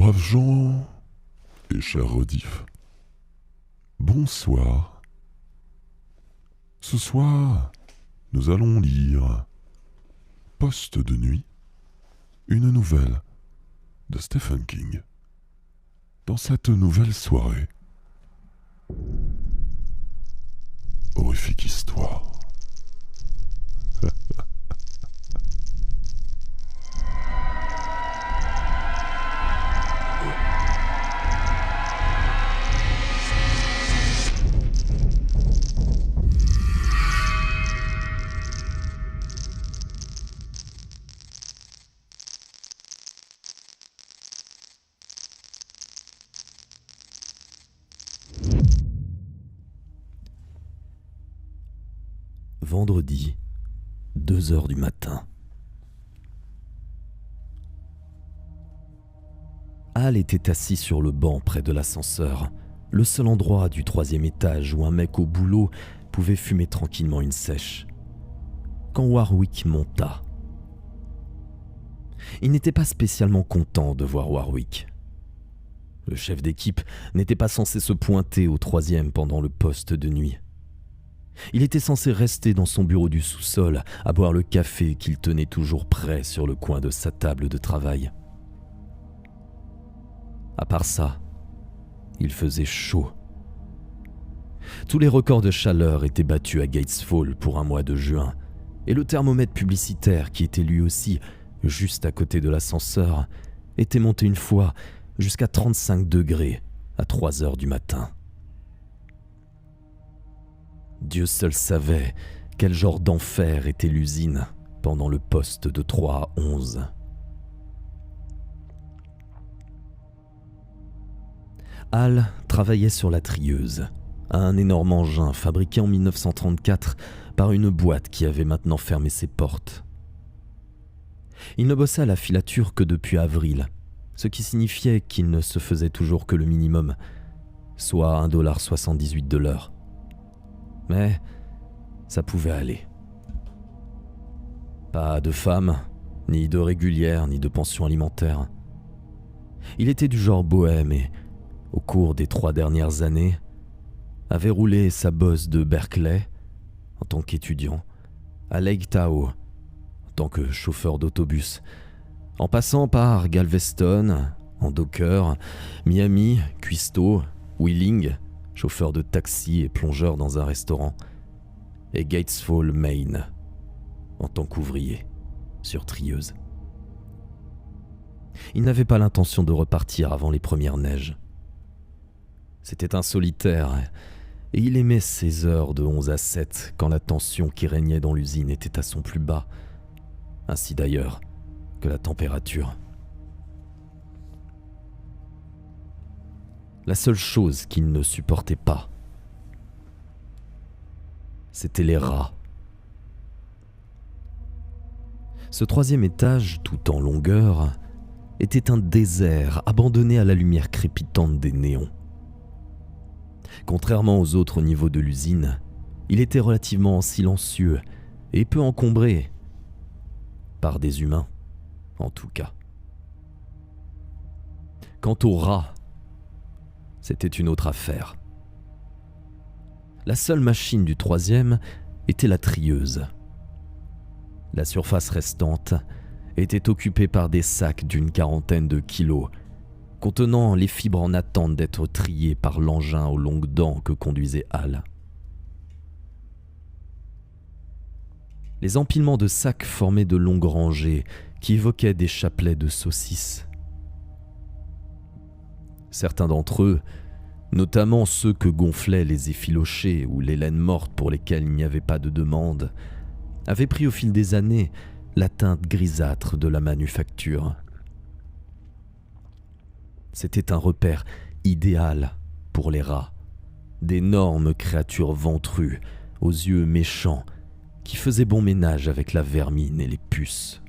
Braves gens et chers rediff, bonsoir. Ce soir, nous allons lire Poste de nuit, une nouvelle de Stephen King. Dans cette nouvelle soirée, horrifique histoire. Vendredi, 2h du matin. Al était assis sur le banc près de l'ascenseur, le seul endroit du 3e étage où un mec au boulot pouvait fumer tranquillement une sèche. Quand Warwick monta. Il n'était pas spécialement content de voir Warwick. Le chef d'équipe n'était pas censé se pointer au 3e pendant le poste de nuit. Il était censé rester dans son bureau du sous-sol à boire le café qu'il tenait toujours prêt sur le coin de sa table de travail. À part ça, il faisait chaud. Tous les records de chaleur étaient battus à Gatesfall pour un mois de juin, et le thermomètre publicitaire, qui était lui aussi juste à côté de l'ascenseur, était monté une fois jusqu'à 35 degrés à 3h du matin. Dieu seul savait quel genre d'enfer était l'usine pendant le poste de 3 à 11. Al travaillait sur la trieuse, un énorme engin fabriqué en 1934 par une boîte qui avait maintenant fermé ses portes. Il ne bossait à la filature que depuis avril, ce qui signifiait qu'il ne se faisait toujours que le minimum, soit 1,78$ de l'heure. Mais ça pouvait aller. Pas de femme, ni de régulière, ni de pension alimentaire. Il était du genre bohème et, au cours des 3 dernières années, avait roulé sa bosse de Berkeley, en tant qu'étudiant, à Lake Tahoe, en tant que chauffeur d'autobus, en passant par Galveston, en docker, Miami, Cuisto, Wheeling, chauffeur de taxi et plongeur dans un restaurant, et Gatesfall, Maine, en tant qu'ouvrier, sur trieuse. Il n'avait pas l'intention de repartir avant les premières neiges. C'était un solitaire, et il aimait ses heures de 11 à 7 quand la tension qui régnait dans l'usine était à son plus bas, ainsi d'ailleurs que la température. La seule chose qu'il ne supportait pas, c'était les rats. Ce 3e étage, tout en longueur, était un désert abandonné à la lumière crépitante des néons. Contrairement aux autres niveaux de l'usine, il était relativement silencieux et peu encombré, par des humains, en tout cas. Quant aux rats, c'était une autre affaire. La seule machine du 3e était la trieuse. La surface restante était occupée par des sacs d'une 40aine de kilos, contenant les fibres en attente d'être triées par l'engin aux longues dents que conduisait Al. Les empilements de sacs formaient de longues rangées qui évoquaient des chapelets de saucisses. Certains d'entre eux, notamment ceux que gonflaient les effilochés ou les laines mortes pour lesquelles il n'y avait pas de demande, avaient pris au fil des années la teinte grisâtre de la manufacture. C'était un repère idéal pour les rats, d'énormes créatures ventrues, aux yeux méchants, qui faisaient bon ménage avec la vermine et les puces.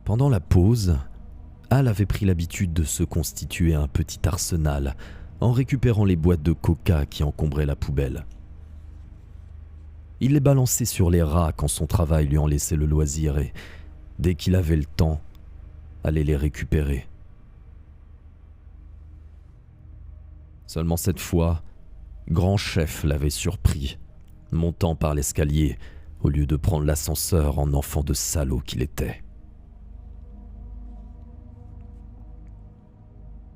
Pendant la pause, Al avait pris l'habitude de se constituer un petit arsenal en récupérant les boîtes de coca qui encombraient la poubelle. Il les balançait sur les rats quand son travail lui en laissait le loisir et, dès qu'il avait le temps, allait les récupérer. Seulement cette fois, Grand Chef l'avait surpris, montant par l'escalier au lieu de prendre l'ascenseur en enfant de salaud qu'il était.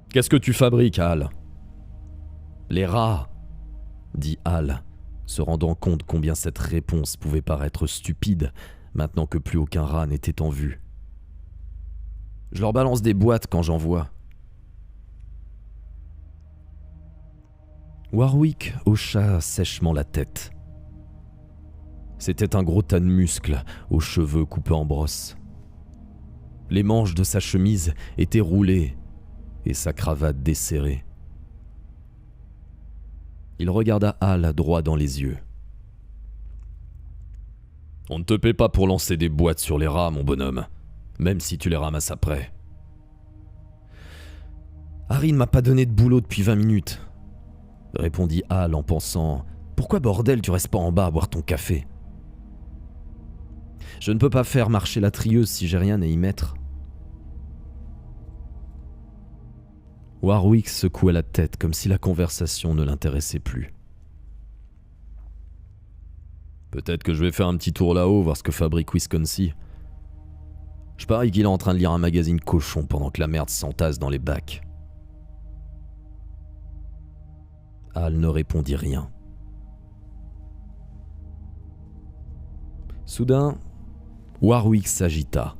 « Qu'est-ce que tu fabriques, Hal ?»« Les rats !» dit Hal, se rendant compte combien cette réponse pouvait paraître stupide maintenant que plus aucun rat n'était en vue. « Je leur balance des boîtes quand j'en vois. » Warwick hocha sèchement la tête. C'était un gros tas de muscles aux cheveux coupés en brosse. Les manches de sa chemise étaient roulées et sa cravate desserrée. Il regarda Hal droit dans les yeux. « On ne te paie pas pour lancer des boîtes sur les rats, mon bonhomme, même si tu les ramasses après. »« Harry ne m'a pas donné de boulot depuis 20 minutes. » répondit Hal en pensant « Pourquoi bordel tu restes pas en bas à boire ton café ?»« Je ne peux pas faire marcher la trieuse si j'ai rien à y mettre. » Warwick secoua la tête comme si la conversation ne l'intéressait plus. « Peut-être que je vais faire un petit tour là-haut, voir ce que fabrique Wisconsin. Je parie qu'il est en train de lire un magazine cochon pendant que la merde s'entasse dans les bacs. » Hal ne répondit rien. Soudain, Warwick s'agita.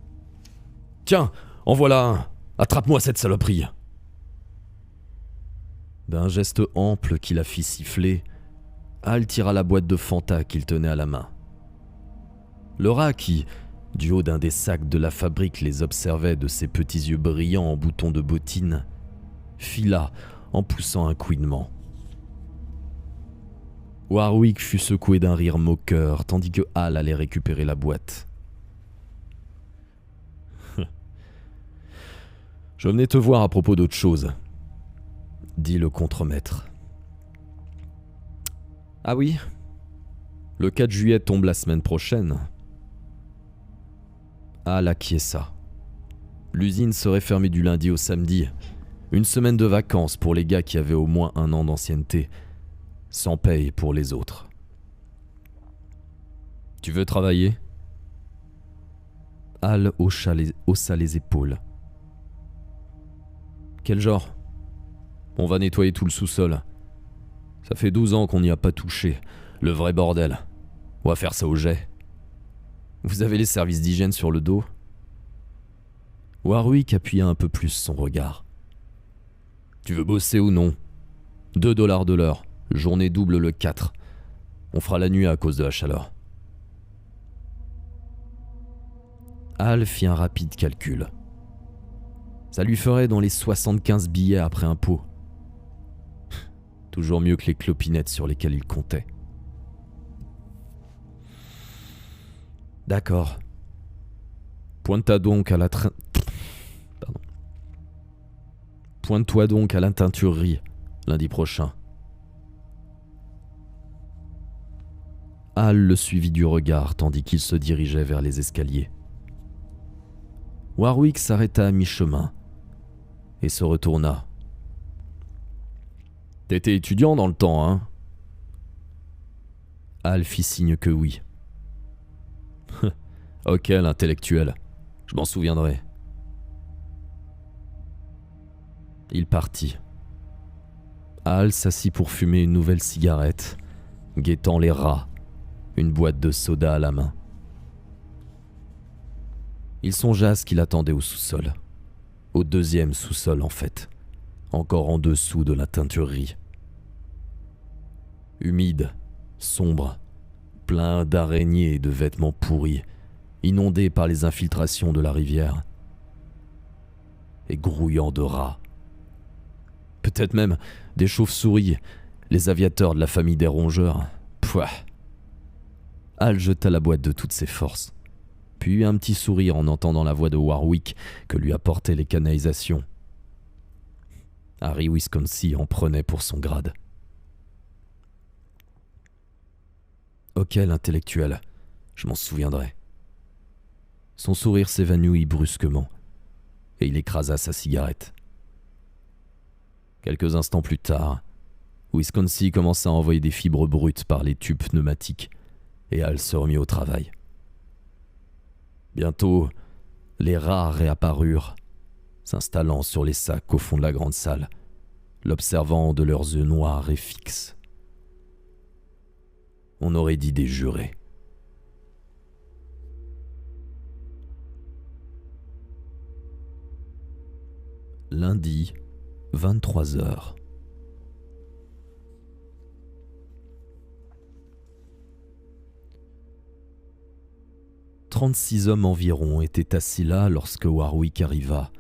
« Tiens, en voilà un! Attrape-moi cette saloperie !» D'un geste ample qui la fit siffler, Hal tira la boîte de Fanta qu'il tenait à la main. Le rat qui, du haut d'un des sacs de la fabrique, les observait de ses petits yeux brillants en boutons de bottines, fila en poussant un couinement. Warwick fut secoué d'un rire moqueur, tandis que Hal allait récupérer la boîte. « Je venais te voir à propos d'autre chose, » dit le contremaître. « Ah oui ? Le 4 juillet tombe la semaine prochaine. » Hal acquiesça. L'usine serait fermée du lundi au samedi. Une semaine de vacances pour les gars qui avaient au moins 1 an d'ancienneté, sans paye pour les autres. « Tu veux travailler ?» Hal haussa les épaules. « Quel genre ? On va nettoyer tout le sous-sol. Ça fait 12 ans qu'on n'y a pas touché. Le vrai bordel. On va faire ça au jet. Vous avez les services d'hygiène sur le dos ?» Warwick appuya un peu plus son regard. « Tu veux bosser ou non ? 2 $ de l'heure. Journée double le 4. On fera la nuit à cause de la chaleur. » Hal fit un rapide calcul. Ça lui ferait dans les 75 billets après impôt. Toujours mieux que les clopinettes sur lesquelles il comptait. D'accord. Pointe-toi donc à la teinturerie lundi prochain. Hal le suivit du regard tandis qu'il se dirigeait vers les escaliers. Warwick s'arrêta à mi-chemin et se retourna. « T'étais étudiant dans le temps, hein ?» Hal fit signe que oui. « Ok, l'intellectuel. Je m'en souviendrai. » Il partit. Hal s'assit pour fumer une nouvelle cigarette, guettant les rats, une boîte de soda à la main. Il songea à ce qu'il attendait au sous-sol. Au 2e sous-sol, en fait. Encore en dessous de la teinturerie. Humide, sombre, plein d'araignées et de vêtements pourris, inondé par les infiltrations de la rivière. Et grouillant de rats. Peut-être même des chauves-souris, les aviateurs de la famille des rongeurs. Pouah. Hal jeta la boîte de toutes ses forces, puis eut un petit sourire en entendant la voix de Warwick que lui apportaient les canalisations. Harry Wisconsin en prenait pour son grade. Ok, l'intellectuel, je m'en souviendrai. Son sourire s'évanouit brusquement, et il écrasa sa cigarette. Quelques instants plus tard, Wisconsin commença à envoyer des fibres brutes par les tubes pneumatiques, et Hal se remit au travail. Bientôt, les rats réapparurent, s'installant sur les sacs au fond de la grande salle, l'observant de leurs yeux noirs et fixes. On aurait dit des jurés. Lundi, 23h. « 36 hommes environ étaient assis là lorsque Warwick arriva,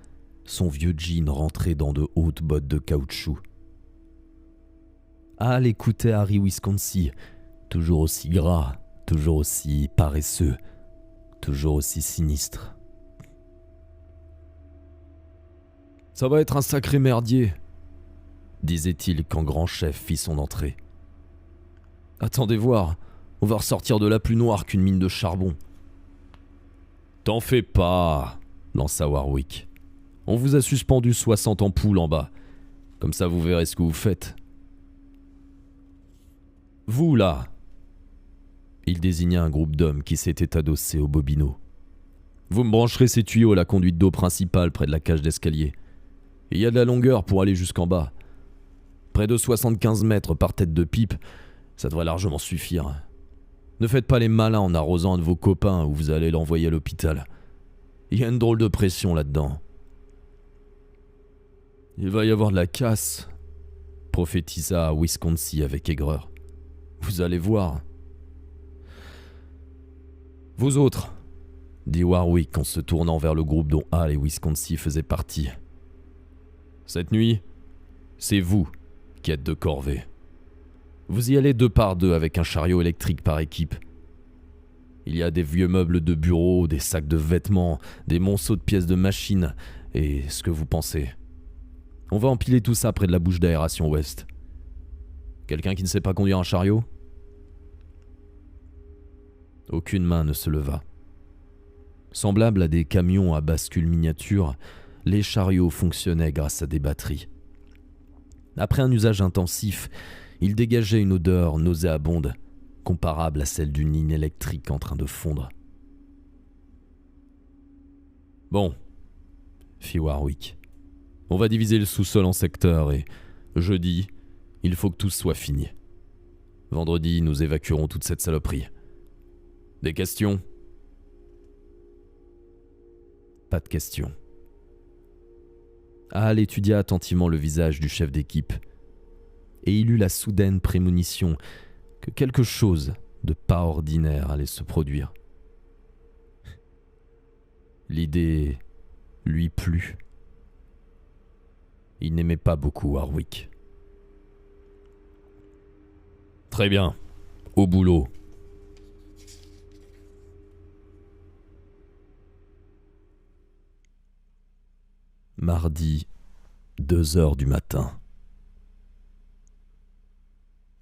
son vieux jean rentré dans de hautes bottes de caoutchouc. Hal écoutait Harry Wisconsin, toujours aussi gras, toujours aussi paresseux, toujours aussi sinistre. « Ça va être un sacré merdier », disait-il quand Grand Chef fit son entrée. « Attendez voir, on va ressortir de là plus noir qu'une mine de charbon. »« T'en fais pas », lança Warwick. « On vous a suspendu 60 ampoules en bas. Comme ça vous verrez ce que vous faites. »« Vous là !» Il désigna un groupe d'hommes qui s'étaient adossés au bobino. « Vous me brancherez ces tuyaux à la conduite d'eau principale près de la cage d'escalier. Il y a de la longueur pour aller jusqu'en bas. Près de 75 mètres par tête de pipe, ça devrait largement suffire. Ne faites pas les malins en arrosant un de vos copains ou vous allez l'envoyer à l'hôpital. Il y a une drôle de pression là-dedans. »« Il va y avoir de la casse, » prophétisa Wisconsin avec aigreur. « Vous allez voir. »« Vous autres, » dit Warwick en se tournant vers le groupe dont Hal et Wisconsin faisaient partie. « Cette nuit, c'est vous qui êtes de corvée. Vous y allez 2 par 2 avec un chariot électrique par équipe. Il y a des vieux meubles de bureau, des sacs de vêtements, des monceaux de pièces de machines et ce que vous pensez. On va empiler tout ça près de la bouche d'aération ouest. Quelqu'un qui ne sait pas conduire un chariot ? » Aucune main ne se leva. Semblables à des camions à bascule miniature, les chariots fonctionnaient grâce à des batteries. Après un usage intensif, ils dégageaient une odeur nauséabonde, comparable à celle d'une ligne électrique en train de fondre. « Bon, » fit Warwick, « on va diviser le sous-sol en secteurs et, jeudi, il faut que tout soit fini. Vendredi, nous évacuerons toute cette saloperie. Des questions ? » Pas de questions. Hal étudia attentivement le visage du chef d'équipe, et il eut la soudaine prémonition que quelque chose de pas ordinaire allait se produire. L'idée lui plut. Il n'aimait pas beaucoup Warwick. « Très bien, au boulot. » Mardi, 2h du matin.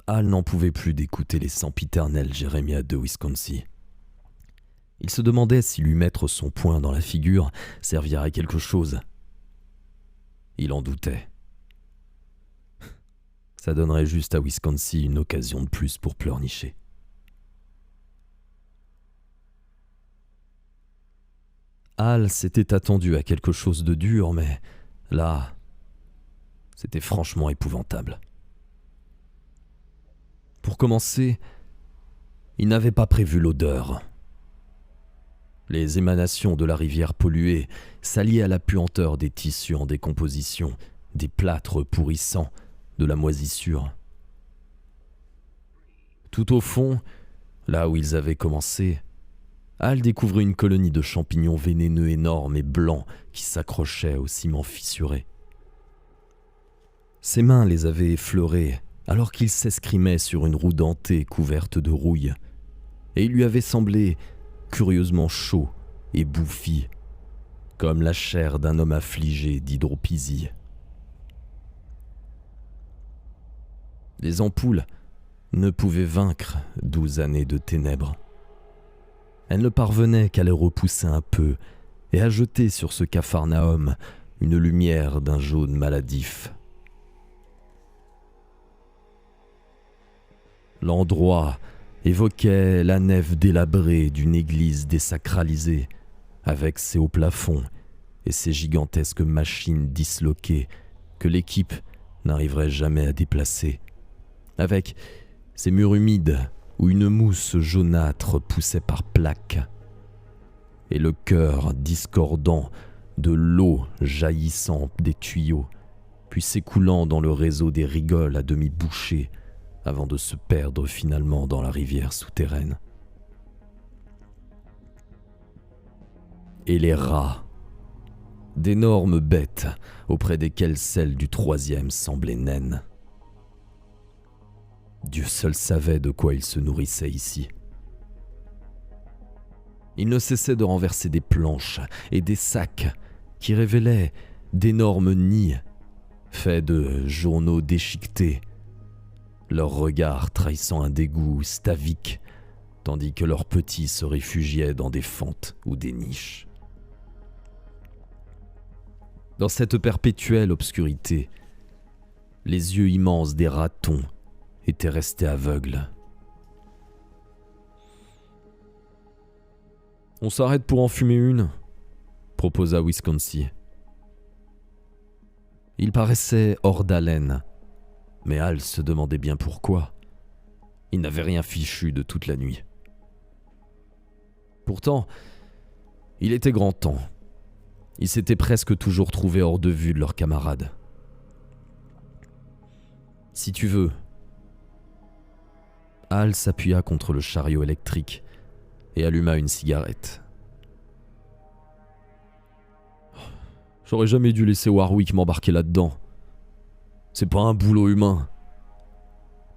Hal n'en pouvait plus d'écouter les sempiternels jérémiades de Wisconsin. Il se demandait si lui mettre son poing dans la figure servirait à quelque chose. Il en doutait. Ça donnerait juste à Wisconsin une occasion de plus pour pleurnicher. Hal s'était attendu à quelque chose de dur, mais là, c'était franchement épouvantable. Pour commencer, il n'avait pas prévu l'odeur. Les émanations de la rivière polluée s'alliaient à la puanteur des tissus en décomposition, des plâtres pourrissants, de la moisissure. Tout au fond, là où ils avaient commencé, Hal découvrit une colonie de champignons vénéneux énormes et blancs qui s'accrochaient au ciment fissuré. Ses mains les avaient effleurés alors qu'il s'escrimait sur une roue dentée couverte de rouille, et il lui avait semblé curieusement chaud et bouffi, comme la chair d'un homme affligé d'hydropisie. Les ampoules ne pouvait vaincre 12 années de ténèbres. Elle ne parvenait qu'à les repousser un peu et à jeter sur ce Capharnaüm une lumière d'un jaune maladif. L'endroit évoquait la nef délabrée d'une église désacralisée, avec ses hauts plafonds et ses gigantesques machines disloquées que l'équipe n'arriverait jamais à déplacer, avec ses murs humides où une mousse jaunâtre poussait par plaques, et le chœur discordant de l'eau jaillissant des tuyaux, puis s'écoulant dans le réseau des rigoles à demi bouchées, avant de se perdre finalement dans la rivière souterraine. Et les rats, d'énormes bêtes auprès desquelles celle du troisième semblait naine. Dieu seul savait de quoi ils se nourrissaient ici. Il ne cessait de renverser des planches et des sacs qui révélaient d'énormes nids faits de journaux déchiquetés, leur regard trahissant un dégoût stavique, tandis que leurs petits se réfugiaient dans des fentes ou des niches. Dans cette perpétuelle obscurité, les yeux immenses des ratons étaient restés aveugles. « On s'arrête pour en fumer une ?» proposa Wisconsin. Il paraissait hors d'haleine, mais Hal se demandait bien pourquoi. Il n'avait rien fichu de toute la nuit. Pourtant, il était grand temps. Ils s'étaient presque toujours trouvés hors de vue de leurs camarades. « Si tu veux. » Hal s'appuya contre le chariot électrique et alluma une cigarette. « J'aurais jamais dû laisser Warwick m'embarquer là-dedans. C'est pas un boulot humain.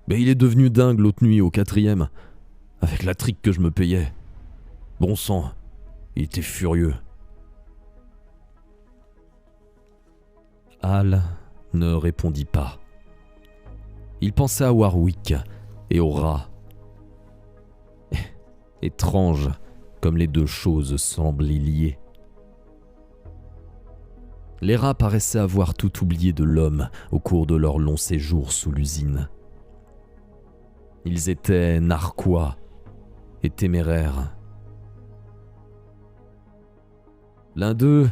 Mais il est devenu dingue l'autre nuit au 4e, avec la trique que je me payais. Bon sang, il était furieux. » Hal ne répondit pas. Il pensait à Warwick et aux rats. Étrange comme les deux choses semblaient liées. Les rats paraissaient avoir tout oublié de l'homme au cours de leur long séjour sous l'usine. Ils étaient narquois et téméraires. L'un d'eux,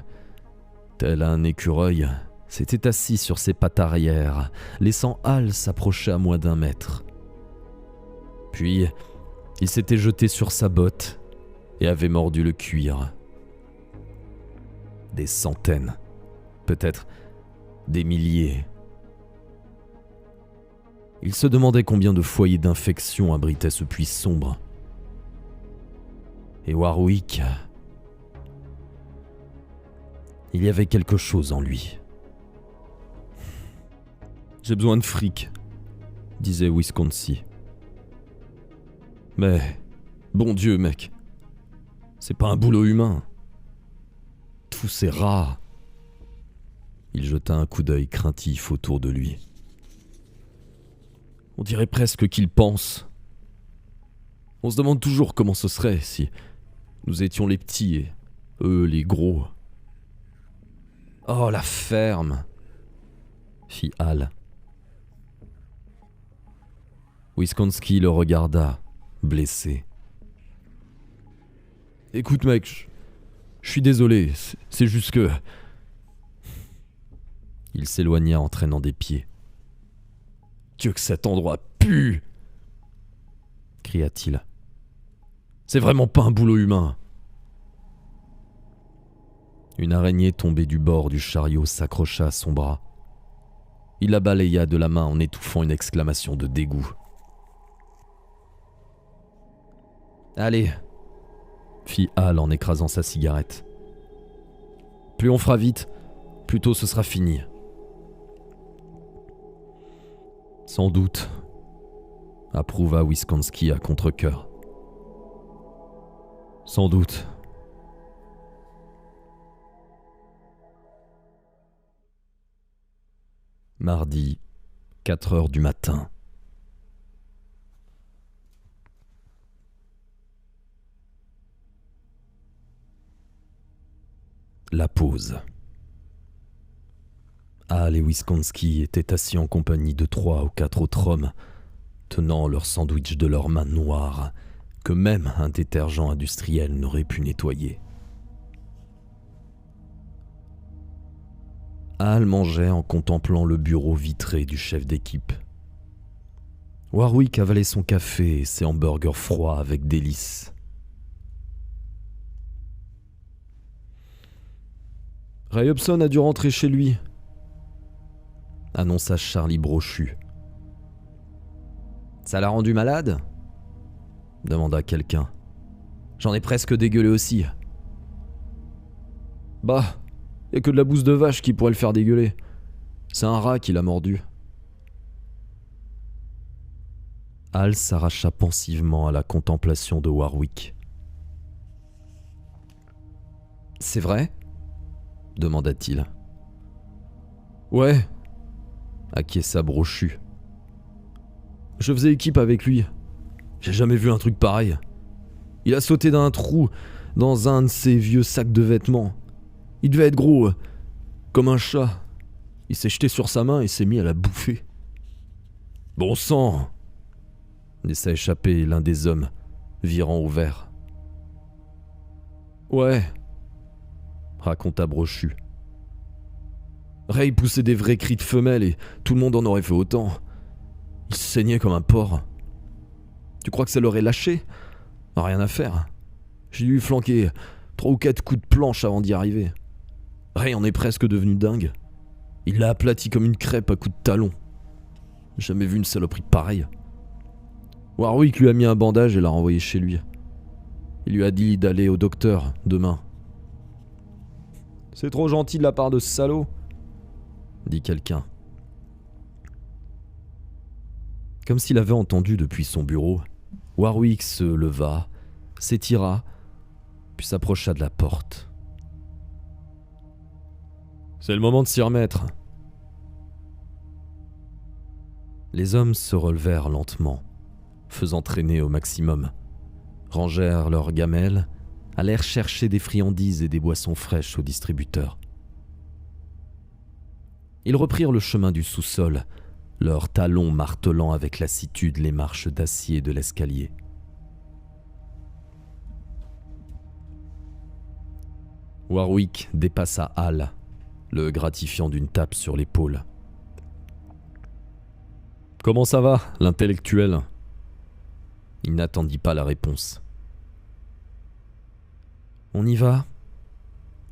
tel un écureuil, s'était assis sur ses pattes arrière, laissant Hal s'approcher à moins d'1 mètre. Puis, il s'était jeté sur sa botte et avait mordu le cuir. Des centaines, peut-être des milliers. Il se demandait combien de foyers d'infection abritait ce puits sombre. Et Warwick, il y avait quelque chose en lui. « J'ai besoin de fric », disait Wisconsin. « Mais, bon Dieu, mec, c'est pas un boulot humain. Tous ces rats. » Il jeta un coup d'œil craintif autour de lui. On dirait presque qu'il pense. On se demande toujours comment ce serait si nous étions les petits et eux les gros. « Oh, la ferme !» fit Hal. Wisconsin le regarda, blessé. « Écoute mec, je suis désolé, c'est juste que... » Il s'éloigna en traînant des pieds. « Dieu que cet endroit pue !» cria-t-il. « C'est vraiment pas un boulot humain !» Une araignée tombée du bord du chariot s'accrocha à son bras. Il la balaya de la main en étouffant une exclamation de dégoût. « Allez !» fit Hal en écrasant sa cigarette. « Plus on fera vite, plus tôt ce sera fini. » Sans doute, approuva Wisconsin à contre-cœur. Sans doute. Mardi, 4 heures du matin. La pause. Hal et Wisconski étaient assis en compagnie de 3 ou 4 autres hommes, tenant leur sandwich de leurs mains noires, que même un détergent industriel n'aurait pu nettoyer. Hal mangeait en contemplant le bureau vitré du chef d'équipe. Warwick avalait son café et ses hamburgers froids avec délice. Ray Hobson a dû rentrer chez lui, annonça Charlie Brochu. Ça l'a rendu malade ? Demanda quelqu'un. J'en ai presque dégueulé aussi. Bah, y a que de la bouse de vache qui pourrait le faire dégueuler. C'est un rat qui l'a mordu. Hal s'arracha pensivement à la contemplation de Warwick. C'est vrai ? Demanda-t-il. Ouais, acquiesça Brochu. Je faisais équipe avec lui. J'ai jamais vu un truc pareil. Il a sauté d'un trou dans un de ses vieux sacs de vêtements. Il devait être gros, comme un chat. Il s'est jeté sur sa main et s'est mis à la bouffer. Bon sang ! Laissa échapper l'un des hommes, virant au vert. Ouais, raconta Brochu. Ray poussait des vrais cris de femelle et tout le monde en aurait fait autant. Il saignait comme un porc. Tu crois que ça l'aurait lâché ? Rien à faire. J'ai dû lui flanquer 3 ou 4 coups de planche avant d'y arriver. Ray en est presque devenu dingue. Il l'a aplati comme une crêpe à coups de talon. Jamais vu une saloperie pareille. Warwick lui a mis un bandage et l'a renvoyé chez lui. Il lui a dit d'aller au docteur demain. C'est trop gentil de la part de ce salaud, dit quelqu'un. Comme s'il avait entendu depuis son bureau, Warwick se leva, s'étira, puis s'approcha de la porte. C'est le moment de s'y remettre. Les hommes se relevèrent lentement, faisant traîner au maximum, rangèrent leurs gamelles, allèrent chercher des friandises et des boissons fraîches au distributeur. Ils reprirent le chemin du sous-sol, leurs talons martelant avec lassitude les marches d'acier de l'escalier. Warwick dépassa Hal, le gratifiant d'une tape sur l'épaule. « Comment ça va, l'intellectuel ?» Il n'attendit pas la réponse. « On y va ?»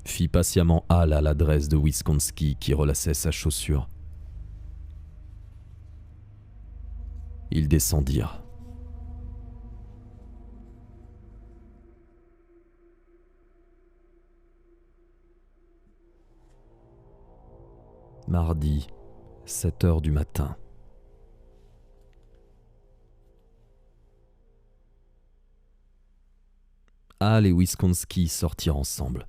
fit patiemment Hal à l'adresse de Wisconski qui relaçait sa chaussure. Ils descendirent. Mardi, 7h du matin. Hal et Wisconski sortirent ensemble.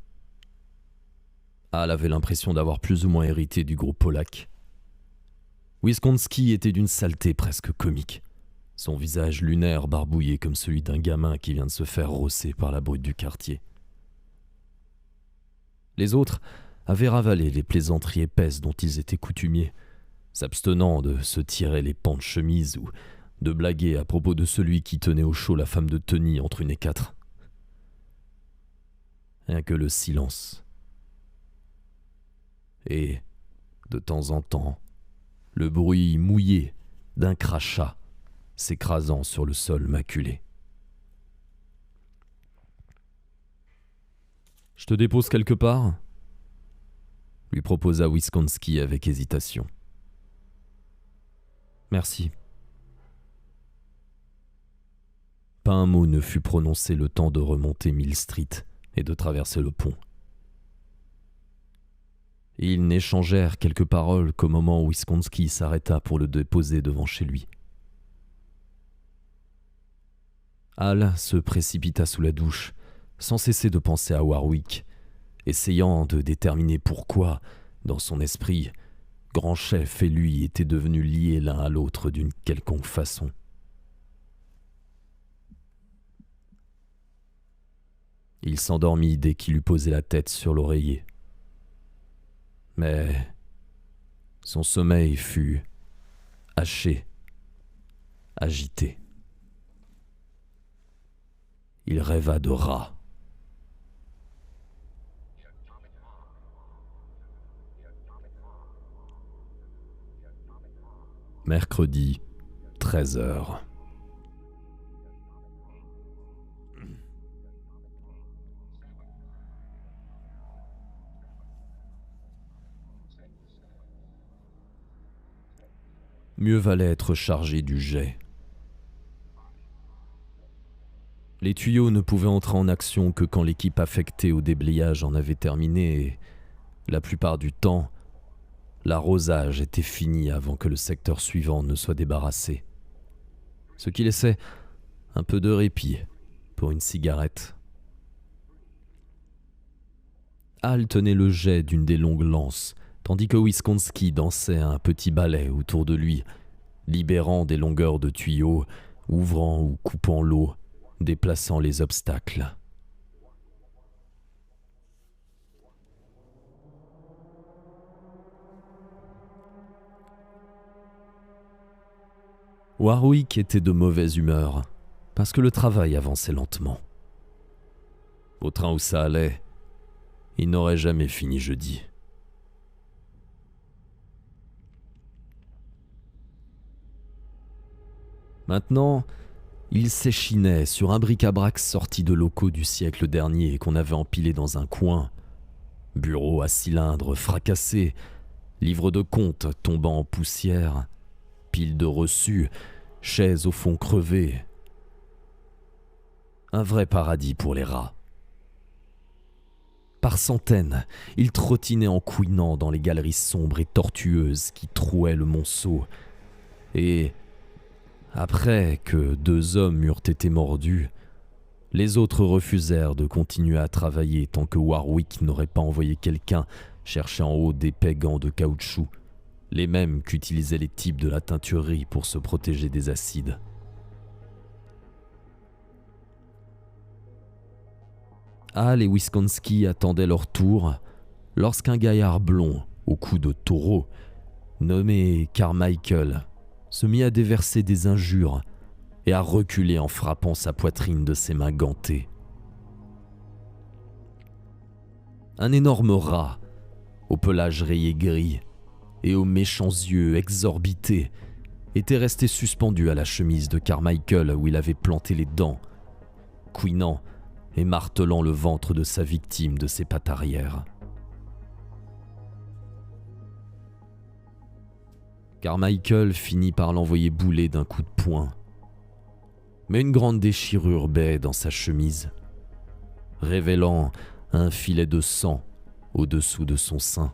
Hal avait l'impression d'avoir plus ou moins hérité du groupe polac. Wisconski était d'une saleté presque comique, son visage lunaire barbouillé comme celui d'un gamin qui vient de se faire rosser par la brute du quartier. Les autres avaient ravalé les plaisanteries épaisses dont ils étaient coutumiers, s'abstenant de se tirer les pans de chemise ou de blaguer à propos de celui qui tenait au chaud la femme de Tony entre une et quatre. Rien que le silence. Et, de temps en temps, le bruit mouillé d'un crachat s'écrasant sur le sol maculé. « Je te dépose quelque part ?» lui proposa Wisconski avec hésitation. « Merci. » Pas un mot ne fut prononcé le temps de remonter Mill Street et de traverser le pont. Ils n'échangèrent quelques paroles qu'au moment où Wisconski s'arrêta pour le déposer devant chez lui. Hal se précipita sous la douche, sans cesser de penser à Warwick, essayant de déterminer pourquoi, dans son esprit, Grand Chef et lui étaient devenus liés l'un à l'autre d'une quelconque façon. Il s'endormit dès qu'il eut posé la tête sur l'oreiller, Mais son sommeil fut haché, agité. Il rêva de rats. Mercredi, 13h. Mieux valait être chargé du jet. Les tuyaux ne pouvaient entrer en action que quand l'équipe affectée au déblayage en avait terminé et, la plupart du temps, l'arrosage était fini avant que le secteur suivant ne soit débarrassé. Ce qui laissait un peu de répit pour une cigarette. Hal tenait le jet d'une des longues lances, tandis que Wisconski dansait un petit ballet autour de lui, libérant des longueurs de tuyaux, ouvrant ou coupant l'eau, déplaçant les obstacles. Warwick était de mauvaise humeur, parce que le travail avançait lentement. Au train où ça allait, il n'aurait jamais fini jeudi. Maintenant, il s'échinait sur un bric-à-brac sorti de locaux du siècle dernier et qu'on avait empilé dans un coin. Bureau à cylindre fracassé, livre de comptes tombant en poussière, piles de reçus, chaises au fond crevé. Un vrai paradis pour les rats. Par centaines, ils trottinaient en couinant dans les galeries sombres et tortueuses qui trouaient le monceau. Et, après que 2 hommes eurent été mordus, les autres refusèrent de continuer à travailler tant que Warwick n'aurait pas envoyé quelqu'un chercher en haut d'épais gants de caoutchouc, les mêmes qu'utilisaient les types de la teinturerie pour se protéger des acides. Hal et Wisconski attendaient leur tour lorsqu'un gaillard blond, au cou de taureau, nommé Carmichael, se mit à déverser des injures et à reculer en frappant sa poitrine de ses mains gantées. Un énorme rat, au pelage rayé gris et aux méchants yeux exorbités, était resté suspendu à la chemise de Carmichael où il avait planté les dents, couinant et martelant le ventre de sa victime de ses pattes arrière. Carmichael finit par l'envoyer bouler d'un coup de poing. Mais une grande déchirure bait dans sa chemise, révélant un filet de sang au-dessous de son sein.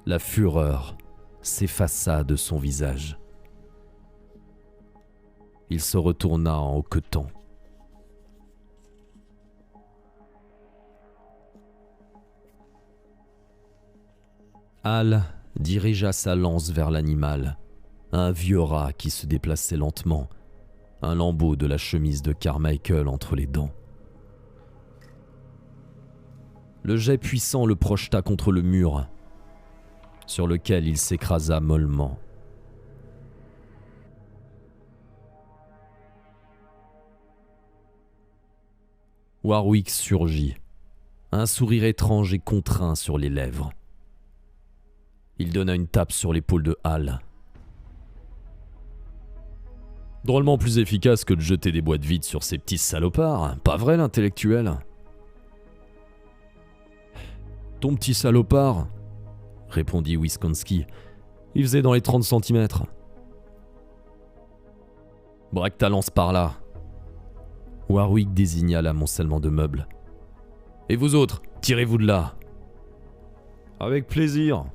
La fureur s'effaça de son visage. Il se retourna en hoquetant. Hal dirigea sa lance vers l'animal, un vieux rat qui se déplaçait lentement, un lambeau de la chemise de Carmichael entre les dents. Le jet puissant le projeta contre le mur, sur lequel il s'écrasa mollement. Warwick surgit, un sourire étrange et contraint sur les lèvres. Il donna une tape sur l'épaule de Hal. Drôlement plus efficace que de jeter des boîtes vides sur ces petits salopards, pas vrai l'intellectuel? Ton petit salopard, répondit Wisconski. Il faisait dans les 30 centimètres. Braque ta lance par là. Warwick désigna l'amoncellement de meubles. Et vous autres, tirez-vous de là. Avec plaisir,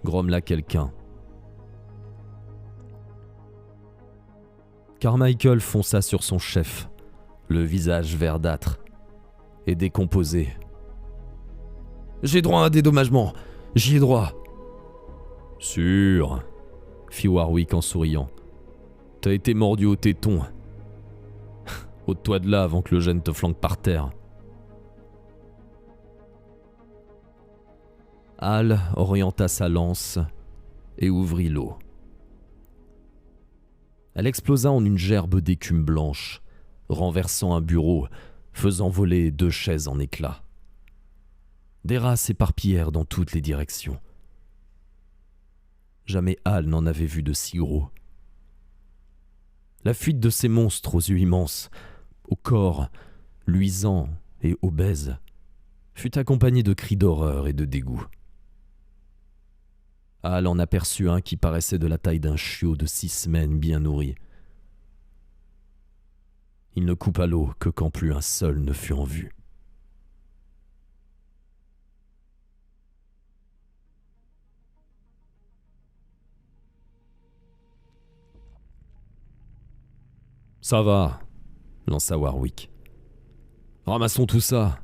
grommela quelqu'un. Carmichael fonça sur son chef, le visage verdâtre et décomposé. J'ai droit à un dédommagement, j'y ai droit. Sûr, fit Warwick en souriant. T'as été mordu au téton. Ôte-toi de là avant que le gène te flanque par terre. Hal orienta sa lance et ouvrit l'eau. Elle explosa en une gerbe d'écume blanche, renversant un bureau, faisant voler 2 chaises en éclats. Des rats s'éparpillèrent dans toutes les directions. Jamais Hal n'en avait vu de si gros. La fuite de ces monstres aux yeux immenses, au corps luisant et obèse, fut accompagnée de cris d'horreur et de dégoût. Hal en aperçut un qui paraissait de la taille d'un chiot de 6 semaines bien nourri. Il ne coupa l'eau que quand plus un seul ne fut en vue. « Ça va », lança Warwick. « Ramassons tout ça. »«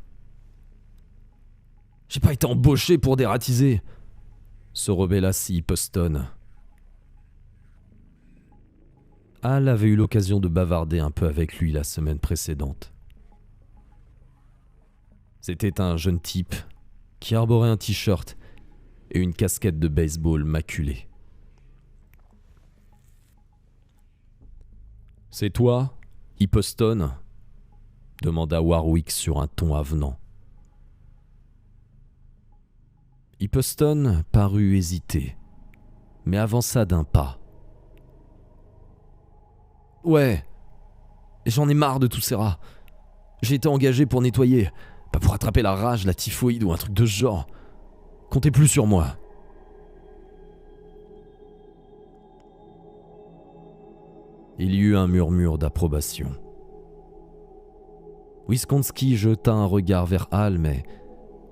J'ai pas été embauché pour dératiser », se rebella C. Poston. Hal avait eu l'occasion de bavarder un peu avec lui la semaine précédente. C'était un jeune type qui arborait un t-shirt et une casquette de baseball maculée. « C'est toi, E. Poston ?» demanda Warwick sur un ton avenant. E. Poston parut hésiter, mais avança d'un pas. « Ouais, j'en ai marre de tous ces rats. J'ai été engagé pour nettoyer, pas pour attraper la rage, la typhoïde ou un truc de ce genre. Comptez plus sur moi. » Il y eut un murmure d'approbation. Wisconski jeta un regard vers Hal, mais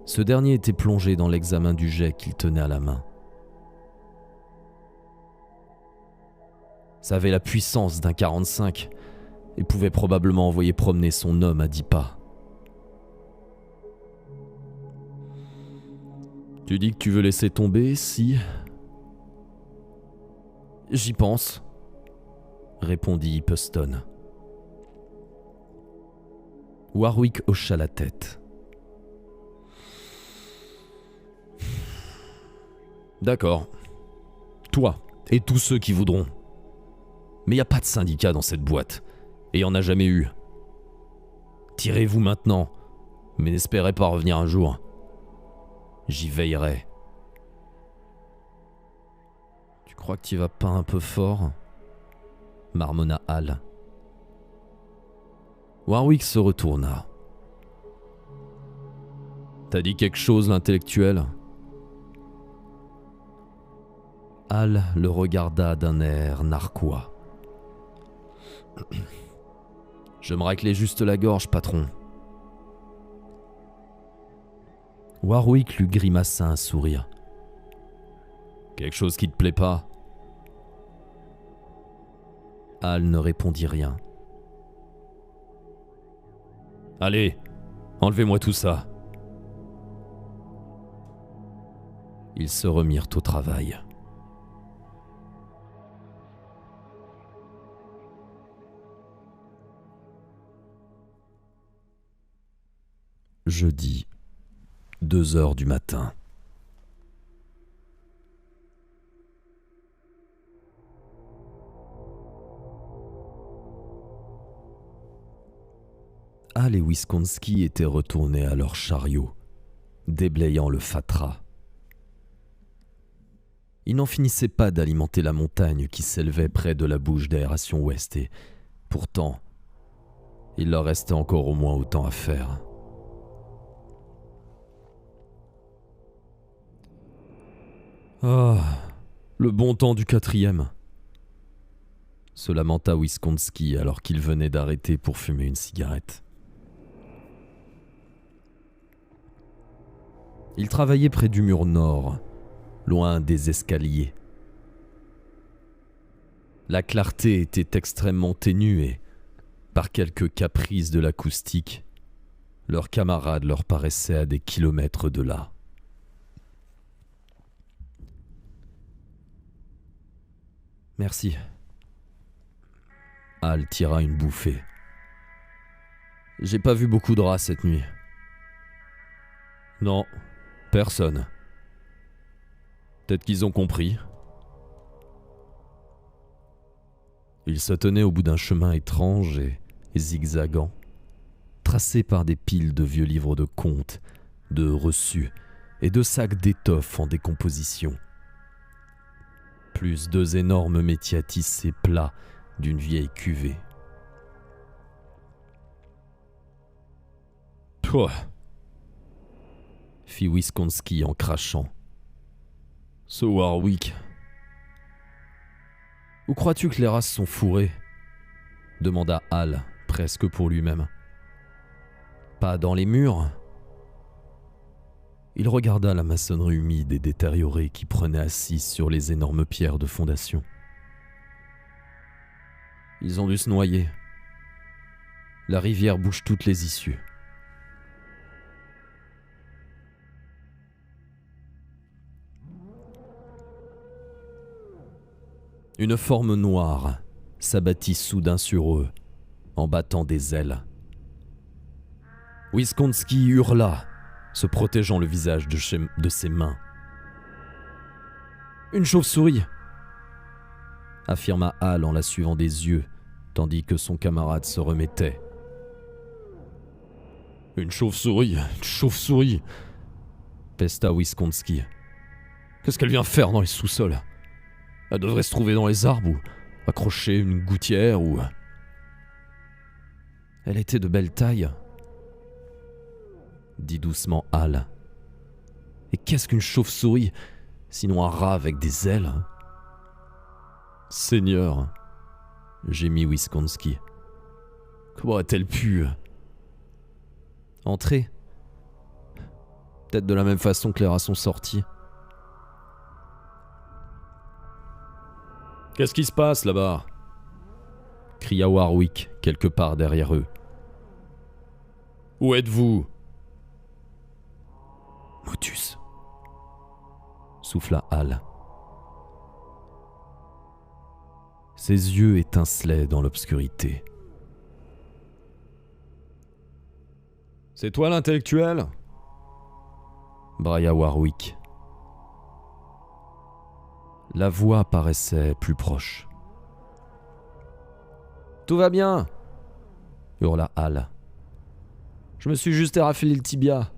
ce dernier était plongé dans l'examen du jet qu'il tenait à la main. Ça avait la puissance d'un 45 et pouvait probablement envoyer promener son homme à 10 pas. « Tu dis que tu veux laisser tomber, si ? » ?»« J'y pense, » répondit Poston. Warwick hocha la tête. « D'accord. Toi et tous ceux qui voudront. Mais il n'y a pas de syndicat dans cette boîte, et il n'y en a jamais eu. Tirez-vous maintenant, mais n'espérez pas revenir un jour. J'y veillerai. » « Tu crois que tu vas pas un peu fort ?» marmonna Hal. Warwick se retourna. « T'as dit quelque chose, l'intellectuel ?» Hal le regarda d'un air narquois. « Je me raclais juste la gorge, patron. » Warwick lui grimaça un sourire. « Quelque chose qui te plaît pas ?» Hal ne répondit rien. « Allez, enlevez-moi tout ça. » Ils se remirent au travail. Jeudi, 2h du matin. Hal et Wisconski étaient retournés à leur chariot, déblayant le fatras. Ils n'en finissaient pas d'alimenter la montagne qui s'élevait près de la bouche d'aération ouest et, pourtant, il leur restait encore au moins autant à faire. Ah, le bon temps du 4e, se lamenta Wisconski alors qu'il venait d'arrêter pour fumer une cigarette. Il travaillait près du mur nord, loin des escaliers. La clarté était extrêmement ténue et, par quelques caprices de l'acoustique, leurs camarades leur paraissaient à des kilomètres de là. « Merci. » Hal tira une bouffée. « J'ai pas vu beaucoup de rats cette nuit. » « Non, personne. Peut-être qu'ils ont compris. Ils se tenaient au bout d'un chemin étrange et zigzagant, tracé par des piles de vieux livres de contes, de reçus et de sacs d'étoffes en décomposition. Plus 2 énormes métiers à tisser plats d'une vieille cuvée. Pouah, fit Wisconski en crachant. Ce Warwick. Où crois-tu que les races sont fourrées ? Demanda Hal, presque pour lui-même. Pas dans les murs ? Il regarda la maçonnerie humide et détériorée qui prenait assise sur les énormes pierres de fondation. Ils ont dû se noyer. La rivière bouche toutes les issues. Une forme noire s'abattit soudain sur eux, en battant des ailes. Wisconski hurla, se protégeant le visage de ses mains. « Une chauve-souris !» affirma Hal en la suivant des yeux, tandis que son camarade se remettait. « Une chauve-souris, une chauve-souris !» pesta Wisconski. « Qu'est-ce qu'elle vient faire dans les sous-sols ? Elle devrait se trouver dans les arbres ou accrocher une gouttière ou... » Elle était de belle taille, dit doucement Hal. Et qu'est-ce qu'une chauve-souris, sinon un rat avec des ailes ? Seigneur, gémit Wisconski. Comment a-t-elle pu entrer ? Peut-être de la même façon que les rats sont sortis. « Qu'est-ce qui se passe là-bas » cria Warwick quelque part derrière eux. « Où êtes-vous » Motus, souffla Hal. Ses yeux étincelaient dans l'obscurité. « C'est toi l'intellectuel » brailla Warwick. La voix paraissait plus proche. « Tout va bien !» hurla Hal. « Je me suis juste éraflé le tibia. »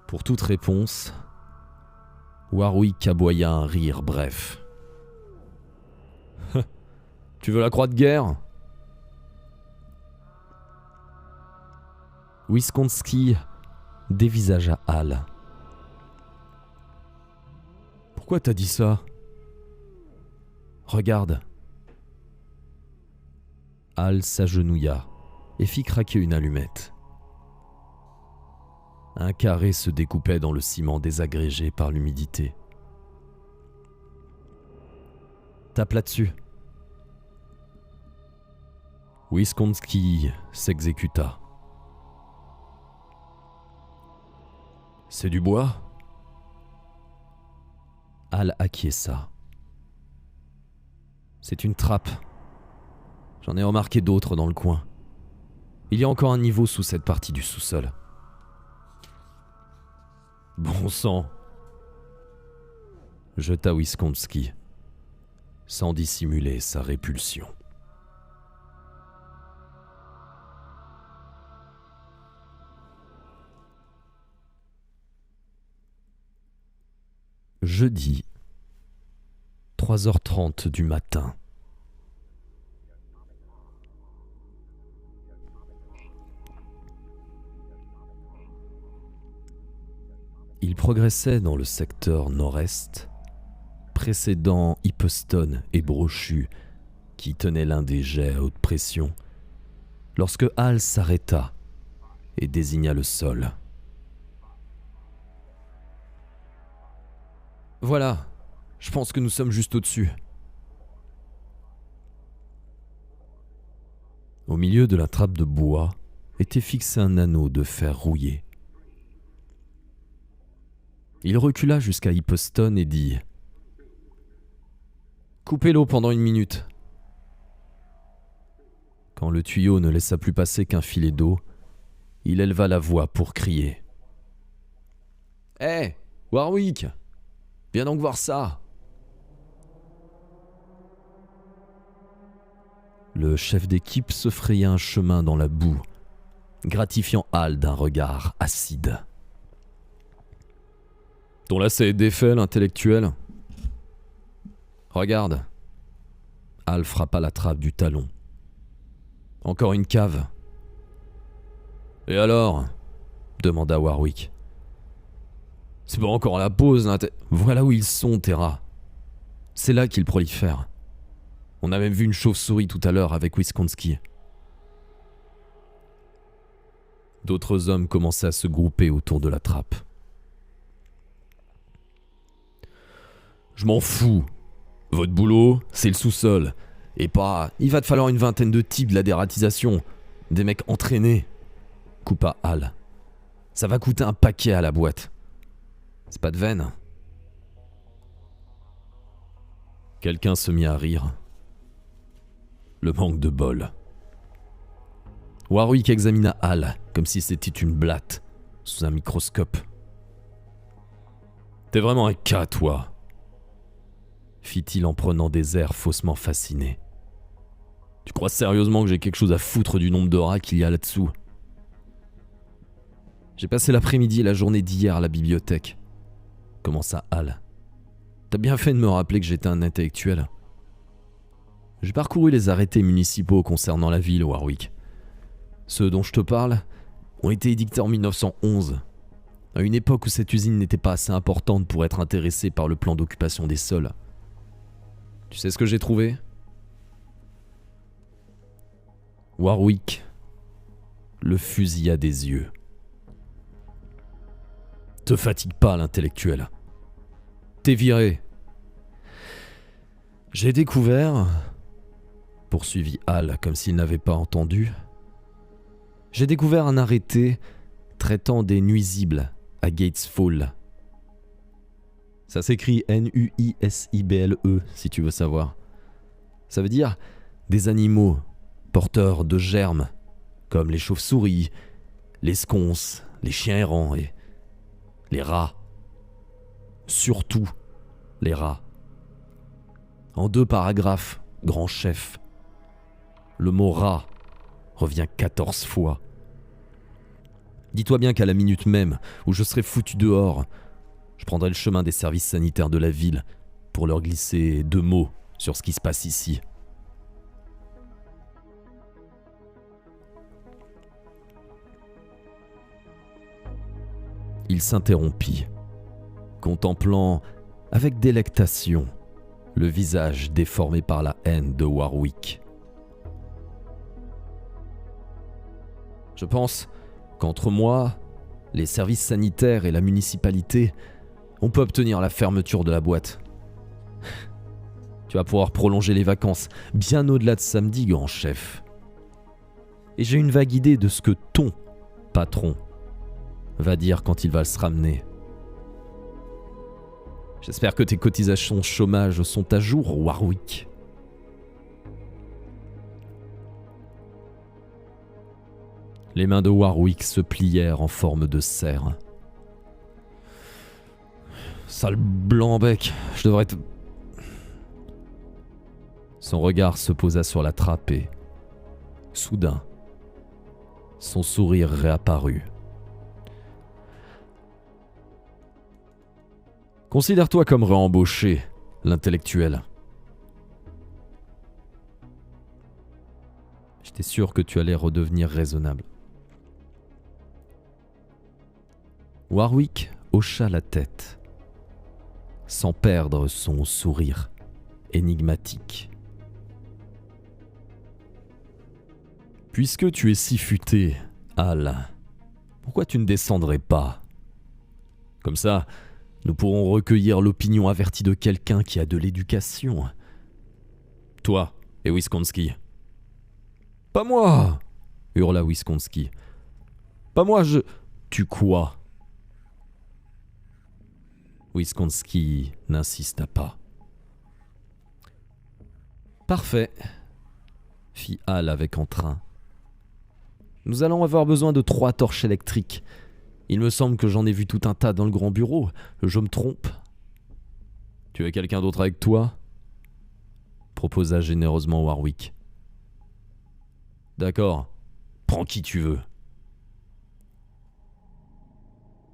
Pour toute réponse, Warwick aboya un rire bref. « Tu veux la croix de guerre ?» Wisconski dévisagea Hal. « Pourquoi t'as dit ça ? Regarde. » Hal s'agenouilla et fit craquer une allumette. Un carré se découpait dans le ciment désagrégé par l'humidité. « Tape là-dessus. » Wisconski s'exécuta. « C'est du bois ?» Hal acquiesça. « C'est une trappe. J'en ai remarqué d'autres dans le coin. Il y a encore un niveau sous cette partie du sous-sol. » Bon sang, jeta Wisconski, sans dissimuler sa répulsion. Jeudi, 3h30 du matin. Il progressait dans le secteur nord-est, précédant Hippeston et Brochu, qui tenaient l'un des jets à haute pression, lorsque Hal s'arrêta et désigna le sol. « Voilà, je pense que nous sommes juste au-dessus. » Au milieu de la trappe de bois était fixé un anneau de fer rouillé. Il recula jusqu'à Hippeston et dit « Coupez-l'eau pendant 1 minute. » Quand le tuyau ne laissa plus passer qu'un filet d'eau, il éleva la voix pour crier « Hé, Warwick, viens donc voir ça. Le chef d'équipe se frayait un chemin dans la boue, gratifiant Hal d'un regard acide. Ton lacet est défait, l'intellectuel. Regarde. Hal frappa la trappe du talon. Encore une cave. Et alors ? Demanda Warwick. C'est pas encore la pause, voilà où ils sont, Terra. C'est là qu'ils prolifèrent. On a même vu une chauve-souris tout à l'heure avec Wisconsin. D'autres hommes commençaient à se grouper autour de la trappe. Je m'en fous. Votre boulot, c'est le sous-sol. Et pas... Il va te falloir une vingtaine de types de la dératisation. Des mecs entraînés. Coupa Hal. Ça va coûter un paquet à la boîte. C'est pas de veine. Quelqu'un se mit à rire. Le manque de bol. Warwick examina Hal comme si c'était une blatte, sous un microscope. T'es vraiment un cas, toi, fit-il en prenant des airs faussement fascinés. Tu crois sérieusement que j'ai quelque chose à foutre du nombre de rats qu'il y a là-dessous ? J'ai passé l'après-midi et la journée d'hier à la bibliothèque, commença Hal. T'as bien fait de me rappeler que j'étais un intellectuel. J'ai parcouru les arrêtés municipaux concernant la ville, Warwick. Ceux dont je te parle ont été édictés en 1911, à une époque où cette usine n'était pas assez importante pour être intéressée par le plan d'occupation des sols. Tu sais ce que j'ai trouvé ? Warwick le fusilla des yeux. Te fatigue pas, l'intellectuel. T'es viré. J'ai découvert... poursuivit Hal comme s'il n'avait pas entendu. J'ai découvert un arrêté traitant des nuisibles à Gates Fall. Ça s'écrit Nuisible si tu veux savoir. Ça veut dire des animaux porteurs de germes comme les chauves-souris, les sconces, les chiens errants et les rats. Surtout les rats. En 2 paragraphes, grand chef. Le mot rat revient 14 fois. Dis-toi bien qu'à la minute même où je serai foutu dehors, je prendrai le chemin des services sanitaires de la ville pour leur glisser 2 mots sur ce qui se passe ici. Il s'interrompit, contemplant avec délectation le visage déformé par la haine de Warwick. Je pense qu'entre moi, les services sanitaires et la municipalité, on peut obtenir la fermeture de la boîte. Tu vas pouvoir prolonger les vacances bien au-delà de samedi, grand chef. Et j'ai une vague idée de ce que ton patron va dire quand il va se ramener. J'espère que tes cotisations chômage sont à jour, Warwick. Les mains de Warwick se plièrent en forme de cerf. Sale blanc-bec, je devrais te... Son regard se posa sur la trappe et, soudain, son sourire réapparut. Considère-toi comme réembauché, l'intellectuel. J'étais sûr que tu allais redevenir raisonnable. Warwick hocha la tête, sans perdre son sourire énigmatique. Puisque tu es si futé, Hal, pourquoi tu ne descendrais pas ? Comme ça, nous pourrons recueillir l'opinion avertie de quelqu'un qui a de l'éducation. Toi et Wisconsin. Pas moi, hurla Wisconsin. Pas moi, je... Tu quoi ? Wisconsin n'insista pas. Parfait, fit Hal avec entrain. Nous allons avoir besoin de 3 torches électriques Il me semble que j'en ai vu tout un tas dans le grand bureau. Je me trompe. Tu as quelqu'un d'autre avec toi ? Proposa généreusement Warwick. D'accord, prends qui tu veux.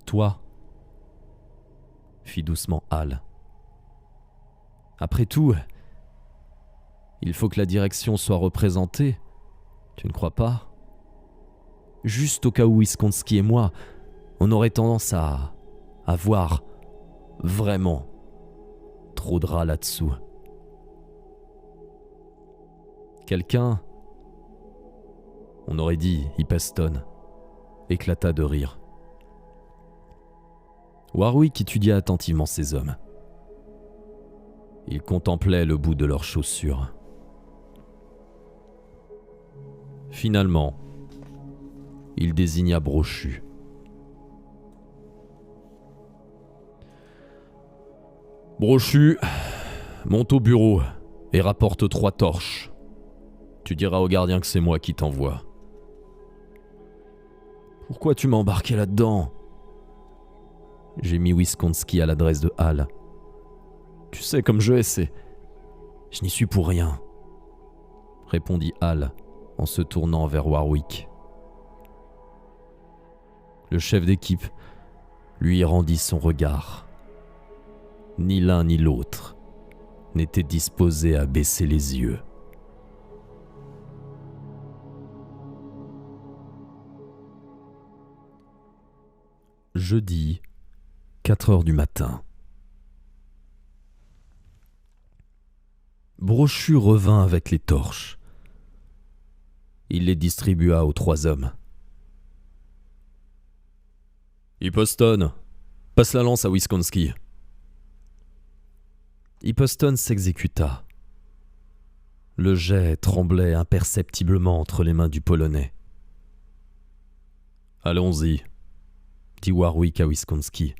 Toi, fit doucement Hal. Après tout, il faut que la direction soit représentée, tu ne crois pas ? Juste au cas où Wisconski et moi, on aurait tendance à voir vraiment trop de rats là-dessous. Quelqu'un, on aurait dit Hippeston, éclata de rire. Warwick étudia attentivement ces hommes. Il contemplait le bout de leurs chaussures. Finalement, il désigna Brochu. Brochu, monte au bureau et rapporte 3 torches. Tu diras au gardien que c'est moi qui t'envoie. Pourquoi tu m'as embarqué là-dedans ? J'ai mis Wisconski à l'adresse de Hal. Tu sais comme je sais. Je n'y suis pour rien, répondit Hal en se tournant vers Warwick. Le chef d'équipe lui rendit son regard. Ni l'un ni l'autre n'était disposé à baisser les yeux. Jeudi, 4h du matin. Brochu revint avec les torches. Il les distribua aux 3 hommes. Hippeston, passe la lance à Wisconski. Hippeston s'exécuta. Le jet tremblait imperceptiblement entre les mains du Polonais. Allons-y, dit Warwick à Wisconski.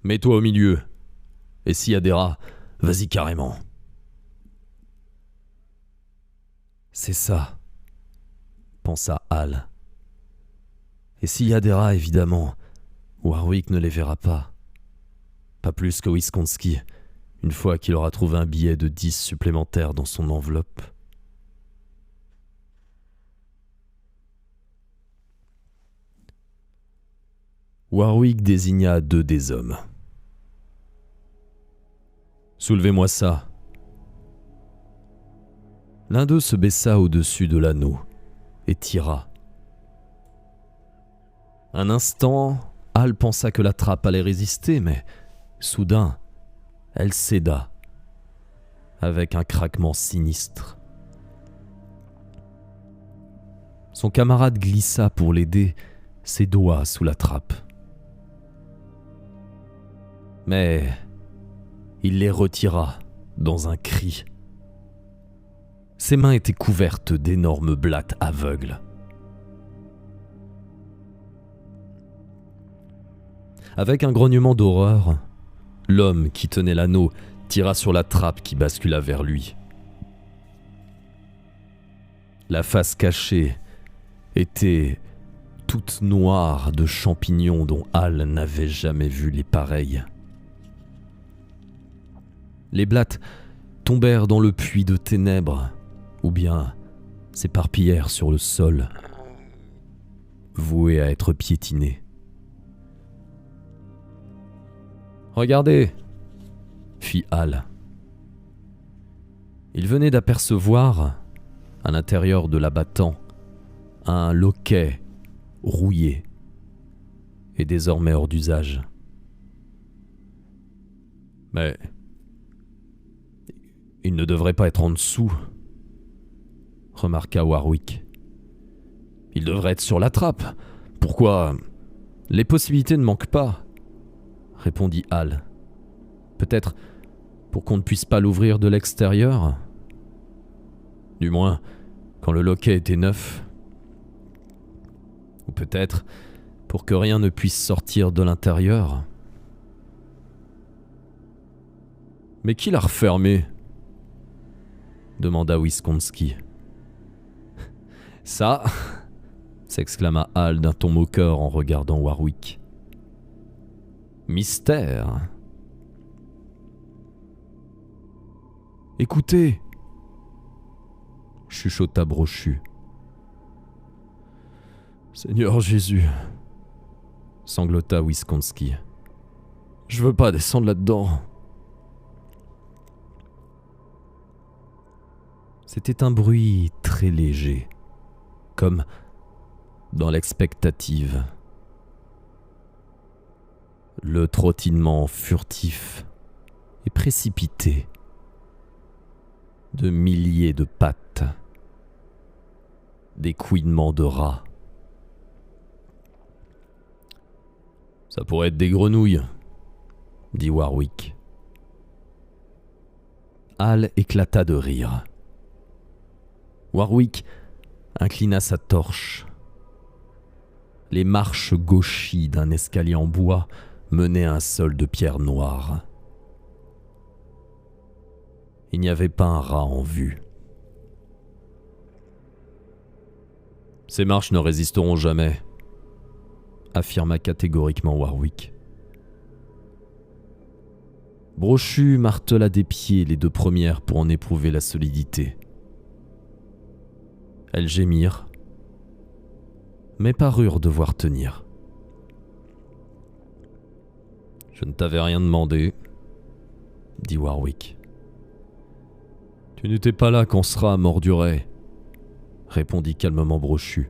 Mets-toi au milieu, et s'il y a des rats, vas-y carrément. C'est ça, pensa Hal. Et s'il y a des rats, évidemment, Warwick ne les verra pas. Pas plus que Wisconski, une fois qu'il aura trouvé un billet de 10 supplémentaires dans son enveloppe. Warwick désigna 2 des hommes. « Soulevez-moi ça. » L'un d'eux se baissa au-dessus de l'anneau et tira. Un instant, Hal pensa que la trappe allait résister, mais soudain, elle céda, avec un craquement sinistre. Son camarade glissa pour l'aider, ses doigts sous la trappe. Mais il les retira dans un cri. Ses mains étaient couvertes d'énormes blattes aveugles. Avec un grognement d'horreur, l'homme qui tenait l'anneau tira sur la trappe qui bascula vers lui. La face cachée était toute noire de champignons dont Hal n'avait jamais vu les pareils. Les blattes tombèrent dans le puits de ténèbres, ou bien s'éparpillèrent sur le sol, voués à être piétinés. « Regardez !» fit Hal. Il venait d'apercevoir, à l'intérieur de l'abattant, un loquet rouillé et désormais hors d'usage. Mais il ne devrait pas être en dessous, remarqua Warwick. Il devrait être sur la trappe. Pourquoi ? Les possibilités ne manquent pas, répondit Hal. Peut-être pour qu'on ne puisse pas l'ouvrir de l'extérieur ? Du moins, quand le loquet était neuf. Ou peut-être pour que rien ne puisse sortir de l'intérieur. Mais qui l'a refermé ? Demanda Wisconski. Ça, s'exclama Hal d'un ton moqueur en regardant Warwick. Mystère. Écoutez, chuchota Brochu. Seigneur Jésus, sanglota Wisconski. Je veux pas descendre là-dedans. C'était un bruit très léger, comme dans l'expectative. Le trottinement furtif et précipité de milliers de pattes, des couinements de rats. Ça pourrait être des grenouilles, dit Warwick. Hal éclata de rire. Warwick inclina sa torche. Les marches gauchies d'un escalier en bois menaient à un sol de pierre noire. Il n'y avait pas un rat en vue. Ces marches ne résisteront jamais, affirma catégoriquement Warwick. Brochu martela des pieds les 2 premières pour en éprouver la solidité. Elles gémirent, mais parurent devoir tenir. « Je ne t'avais rien demandé, » dit Warwick. « Tu n'étais pas là quand ce rat mordurait, » répondit calmement Brochu.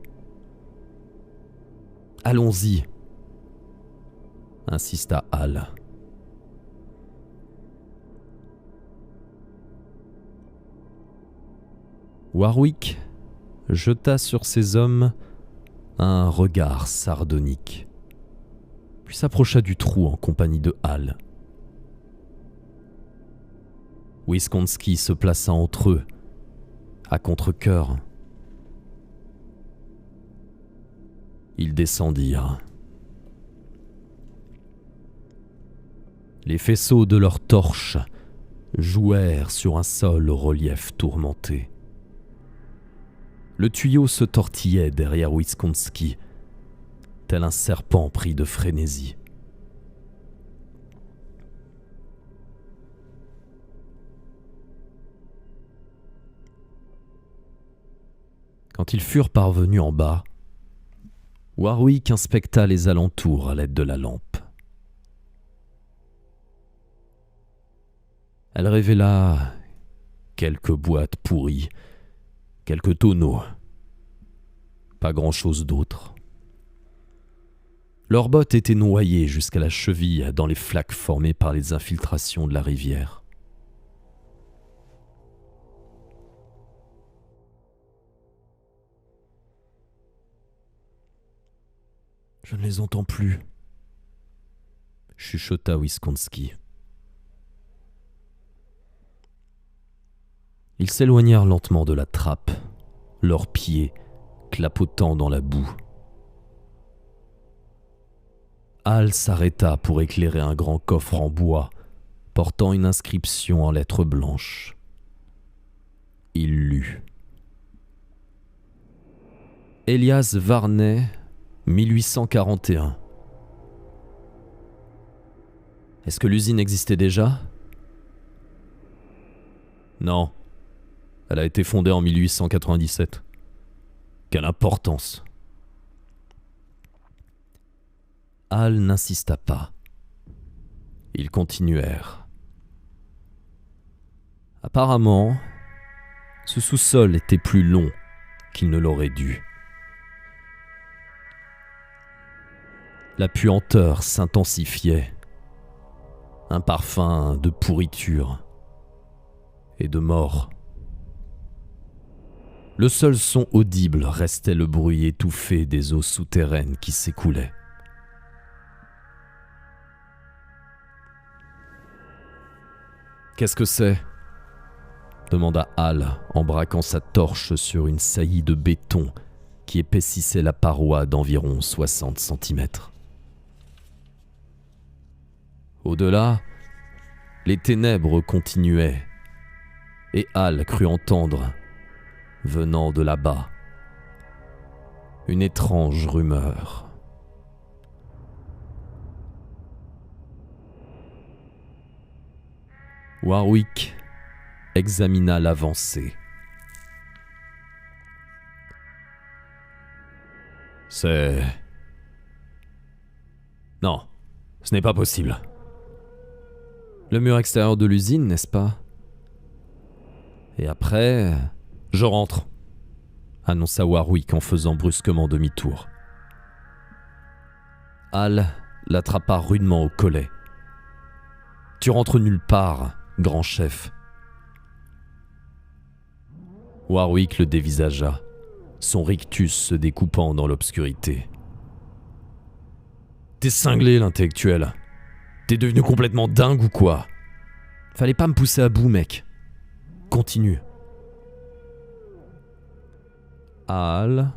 « Allons-y, » insista Hal. Warwick jeta sur ces hommes un regard sardonique, puis s'approcha du trou en compagnie de Hal. Wisconski se plaça entre eux, à contre-cœur. Ils descendirent. Les faisceaux de leurs torches jouèrent sur un sol au relief tourmenté. Le tuyau se tortillait derrière Wisconski, tel un serpent pris de frénésie. Quand ils furent parvenus en bas, Warwick inspecta les alentours à l'aide de la lampe. Elle révéla quelques boîtes pourries, quelques tonneaux, pas grand-chose d'autre. Leurs bottes étaient noyées jusqu'à la cheville dans les flaques formées par les infiltrations de la rivière. « Je ne les entends plus », chuchota Wisconski. Ils s'éloignèrent lentement de la trappe, leurs pieds clapotant dans la boue. Hal s'arrêta pour éclairer un grand coffre en bois portant une inscription en lettres blanches. Il lut. Elias Varney, 1841. Est-ce que l'usine existait déjà ? Non. Elle a été fondée en 1897. Quelle importance ! Hal n'insista pas. Ils continuèrent. Apparemment, ce sous-sol était plus long qu'il ne l'aurait dû. La puanteur s'intensifiait. Un parfum de pourriture et de mort. Le seul son audible restait le bruit étouffé des eaux souterraines qui s'écoulaient. « Qu'est-ce que c'est ?» demanda Hal en braquant sa torche sur une saillie de béton qui épaississait la paroi d'environ 60 cm. Au-delà, les ténèbres continuaient, et Hal crut entendre, venant de là-bas, une étrange rumeur. Warwick examina l'avancée. Non, ce n'est pas possible. Le mur extérieur de l'usine, n'est-ce pas? Et après, je rentre, annonça Warwick en faisant brusquement demi-tour. Hal l'attrapa rudement au collet. « Tu rentres nulle part, grand chef. » Warwick le dévisagea, son rictus se découpant dans l'obscurité. « T'es cinglé, l'intellectuel. T'es devenu complètement dingue ou quoi? Fallait pas me pousser à bout, mec. Continue. » Hal,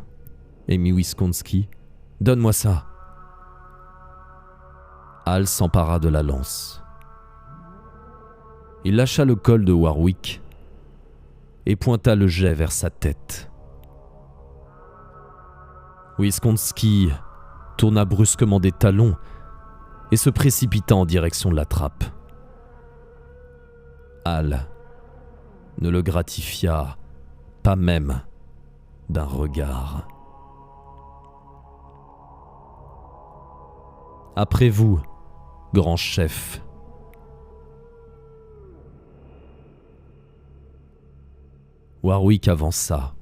émit Wisconski, « donne-moi ça. » Hal s'empara de la lance. Il lâcha le col de Warwick et pointa le jet vers sa tête. Wisconski tourna brusquement des talons et se précipita en direction de la trappe. Hal ne le gratifia pas même d'un regard. « Après vous, grand chef. » Warwick avança,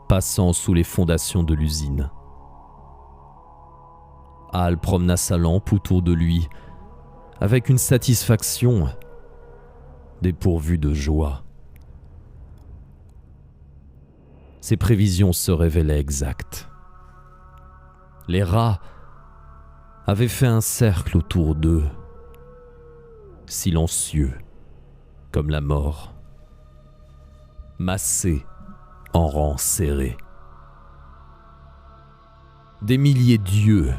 passant sous les fondations de l'usine. Hal promena sa lampe autour de lui, avec une satisfaction dépourvue de joie. Ses prévisions se révélaient exactes. Les rats avaient fait un cercle autour d'eux, silencieux comme la mort. Massé en rangs serrés. Des milliers d'yeux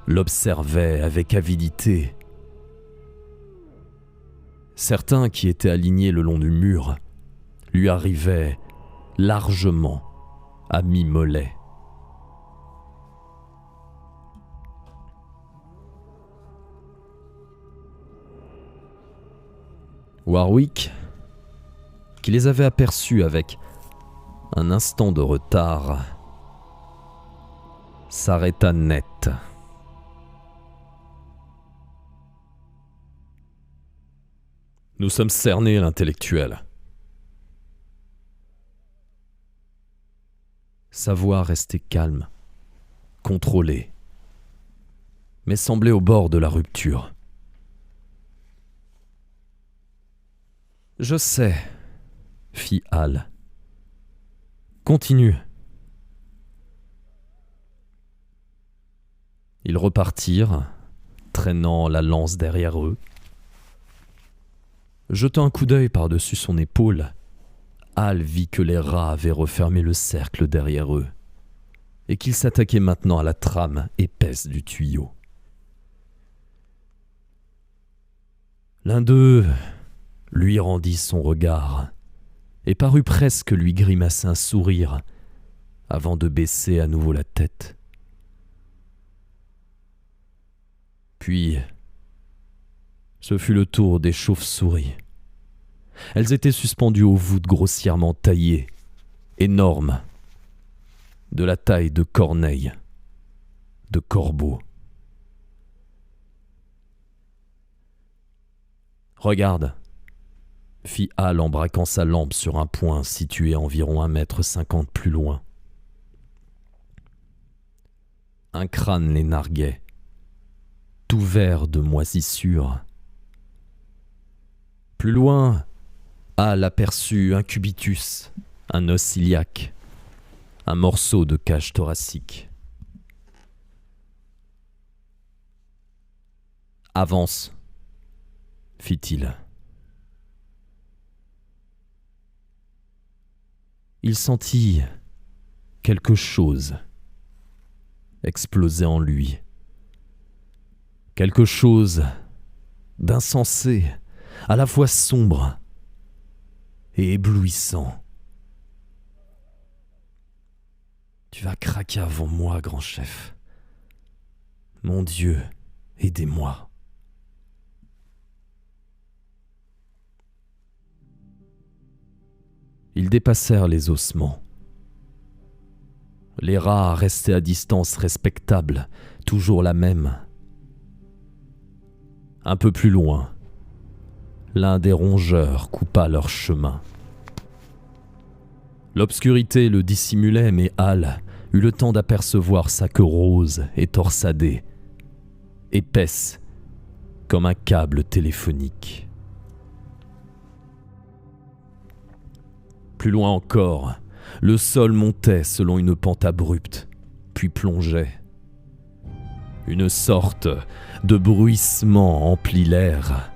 l'observaient avec avidité. Certains qui étaient alignés le long du mur lui arrivaient largement à mi-mollet. Warwick, qui les avait aperçus avec un instant de retard, s'arrêta net. « Nous sommes cernés, l'intellectuel. » Sa voix restait calme, contrôlée, mais semblait au bord de la rupture. « Je sais, » fit Hal. « Continue. » Ils repartirent, traînant la lance derrière eux. Jetant un coup d'œil par-dessus son épaule, Hal vit que les rats avaient refermé le cercle derrière eux et qu'ils s'attaquaient maintenant à la trame épaisse du tuyau. L'un d'eux lui rendit son regard et parut presque lui grimacer un sourire avant de baisser à nouveau la tête. Puis, ce fut le tour des chauves-souris. Elles étaient suspendues aux voûtes grossièrement taillées, énormes, de la taille de corneilles, de corbeaux. « Regarde !» fit Hal en braquant sa lampe sur un point situé à environ 1,50 m plus loin. Un crâne les narguait, tout vert de moisissure. Plus loin, Hal aperçut un cubitus, un os iliaque, un morceau de cage thoracique. « Avance !» fit-il. Il sentit quelque chose exploser en lui. Quelque chose d'insensé, à la fois sombre et éblouissant. « Tu vas craquer avant moi, grand chef. Mon Dieu, aidez-moi. Ils dépassèrent les ossements. Les rats restaient à distance respectable, toujours la même. Un peu plus loin, l'un des rongeurs coupa leur chemin. L'obscurité le dissimulait, mais Hal eut le temps d'apercevoir sa queue rose et torsadée, épaisse comme un câble téléphonique. Plus loin encore, le sol montait selon une pente abrupte, puis plongeait. Une sorte de bruissement emplit l'air,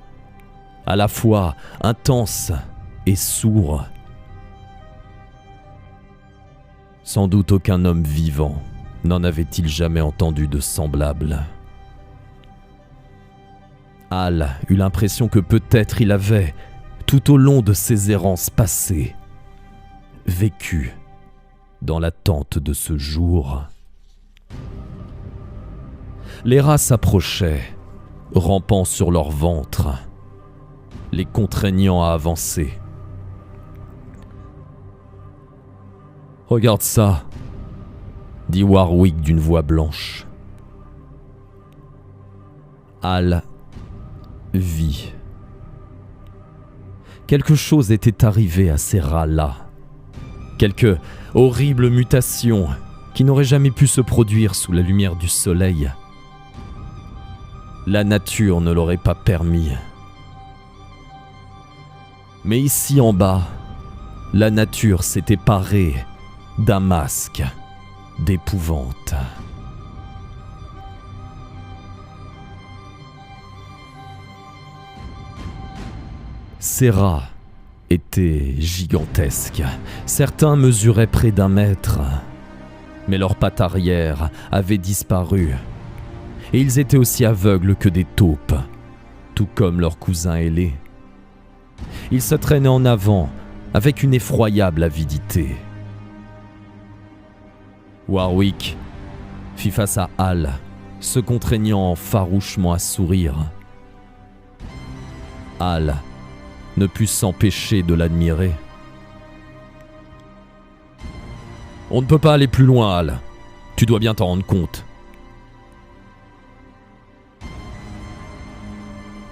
à la fois intense et sourd. Sans doute aucun homme vivant n'en avait-il jamais entendu de semblable. Hal eut l'impression que peut-être il avait, tout au long de ses errances passées, vécu dans l'attente de ce jour. Les rats s'approchaient, rampant sur leur ventre, les contraignant à avancer. « Regarde ça !» dit Warwick d'une voix blanche. Hal vit. Quelque chose était arrivé à ces rats-là. Quelque horrible mutation qui n'aurait jamais pu se produire sous la lumière du soleil. La nature ne l'aurait pas permis. Mais ici en bas, la nature s'était parée d'un masque d'épouvante. Ces rats étaient gigantesques. Certains mesuraient près d'1 mètre, mais leurs pattes arrière avaient disparu. Et ils étaient aussi aveugles que des taupes, tout comme leurs cousins ailés. Ils se traînaient en avant avec une effroyable avidité. Warwick fit face à Hal, se contraignant farouchement à sourire. Hal ne put s'empêcher de l'admirer. « On ne peut pas aller plus loin, Hal. Tu dois bien t'en rendre compte. »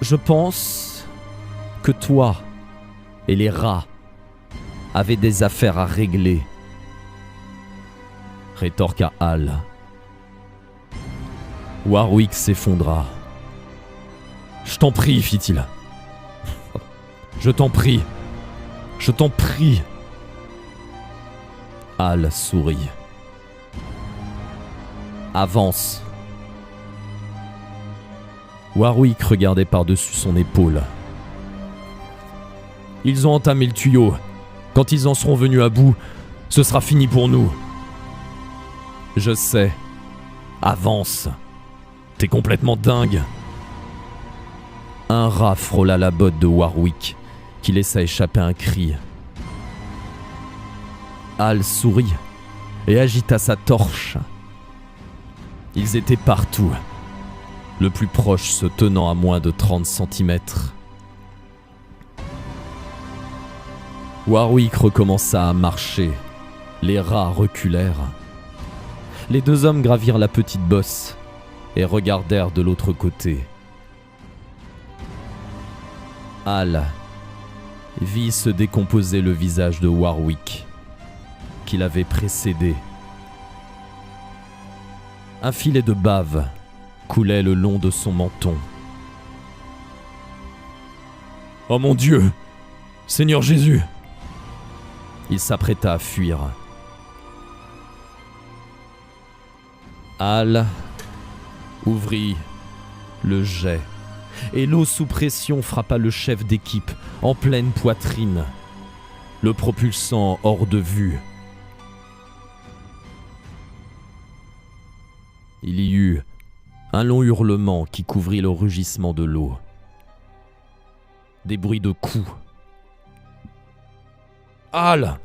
« Je pense que toi et les rats avez des affaires à régler, » rétorqua Hal. Warwick s'effondra. « Je t'en prie, fit-il. Je t'en prie. Je t'en prie. » Hal sourit. « Avance. » Warwick regardait par-dessus son épaule. « Ils ont entamé le tuyau. Quand ils en seront venus à bout, ce sera fini pour nous. » « Je sais. Avance. T'es complètement dingue. » Un rat frôla la botte de Warwick, qui laissa échapper un cri. Hal sourit et agita sa torche. Ils étaient partout, le plus proche se tenant à moins de 30 centimètres. Warwick recommença à marcher. Les rats reculèrent. Les 2 hommes gravirent la petite bosse et regardèrent de l'autre côté. Hal vit se décomposer le visage de Warwick, qui l'avait précédé. Un filet de bave coulait le long de son menton. « Oh mon Dieu! Seigneur Jésus !» Il s'apprêta à fuir. Hal ouvrit le jet et l'eau sous pression frappa le chef d'équipe en pleine poitrine, le propulsant hors de vue. Il y eut un long hurlement qui couvrit le rugissement de l'eau. Des bruits de coups. « Hal !»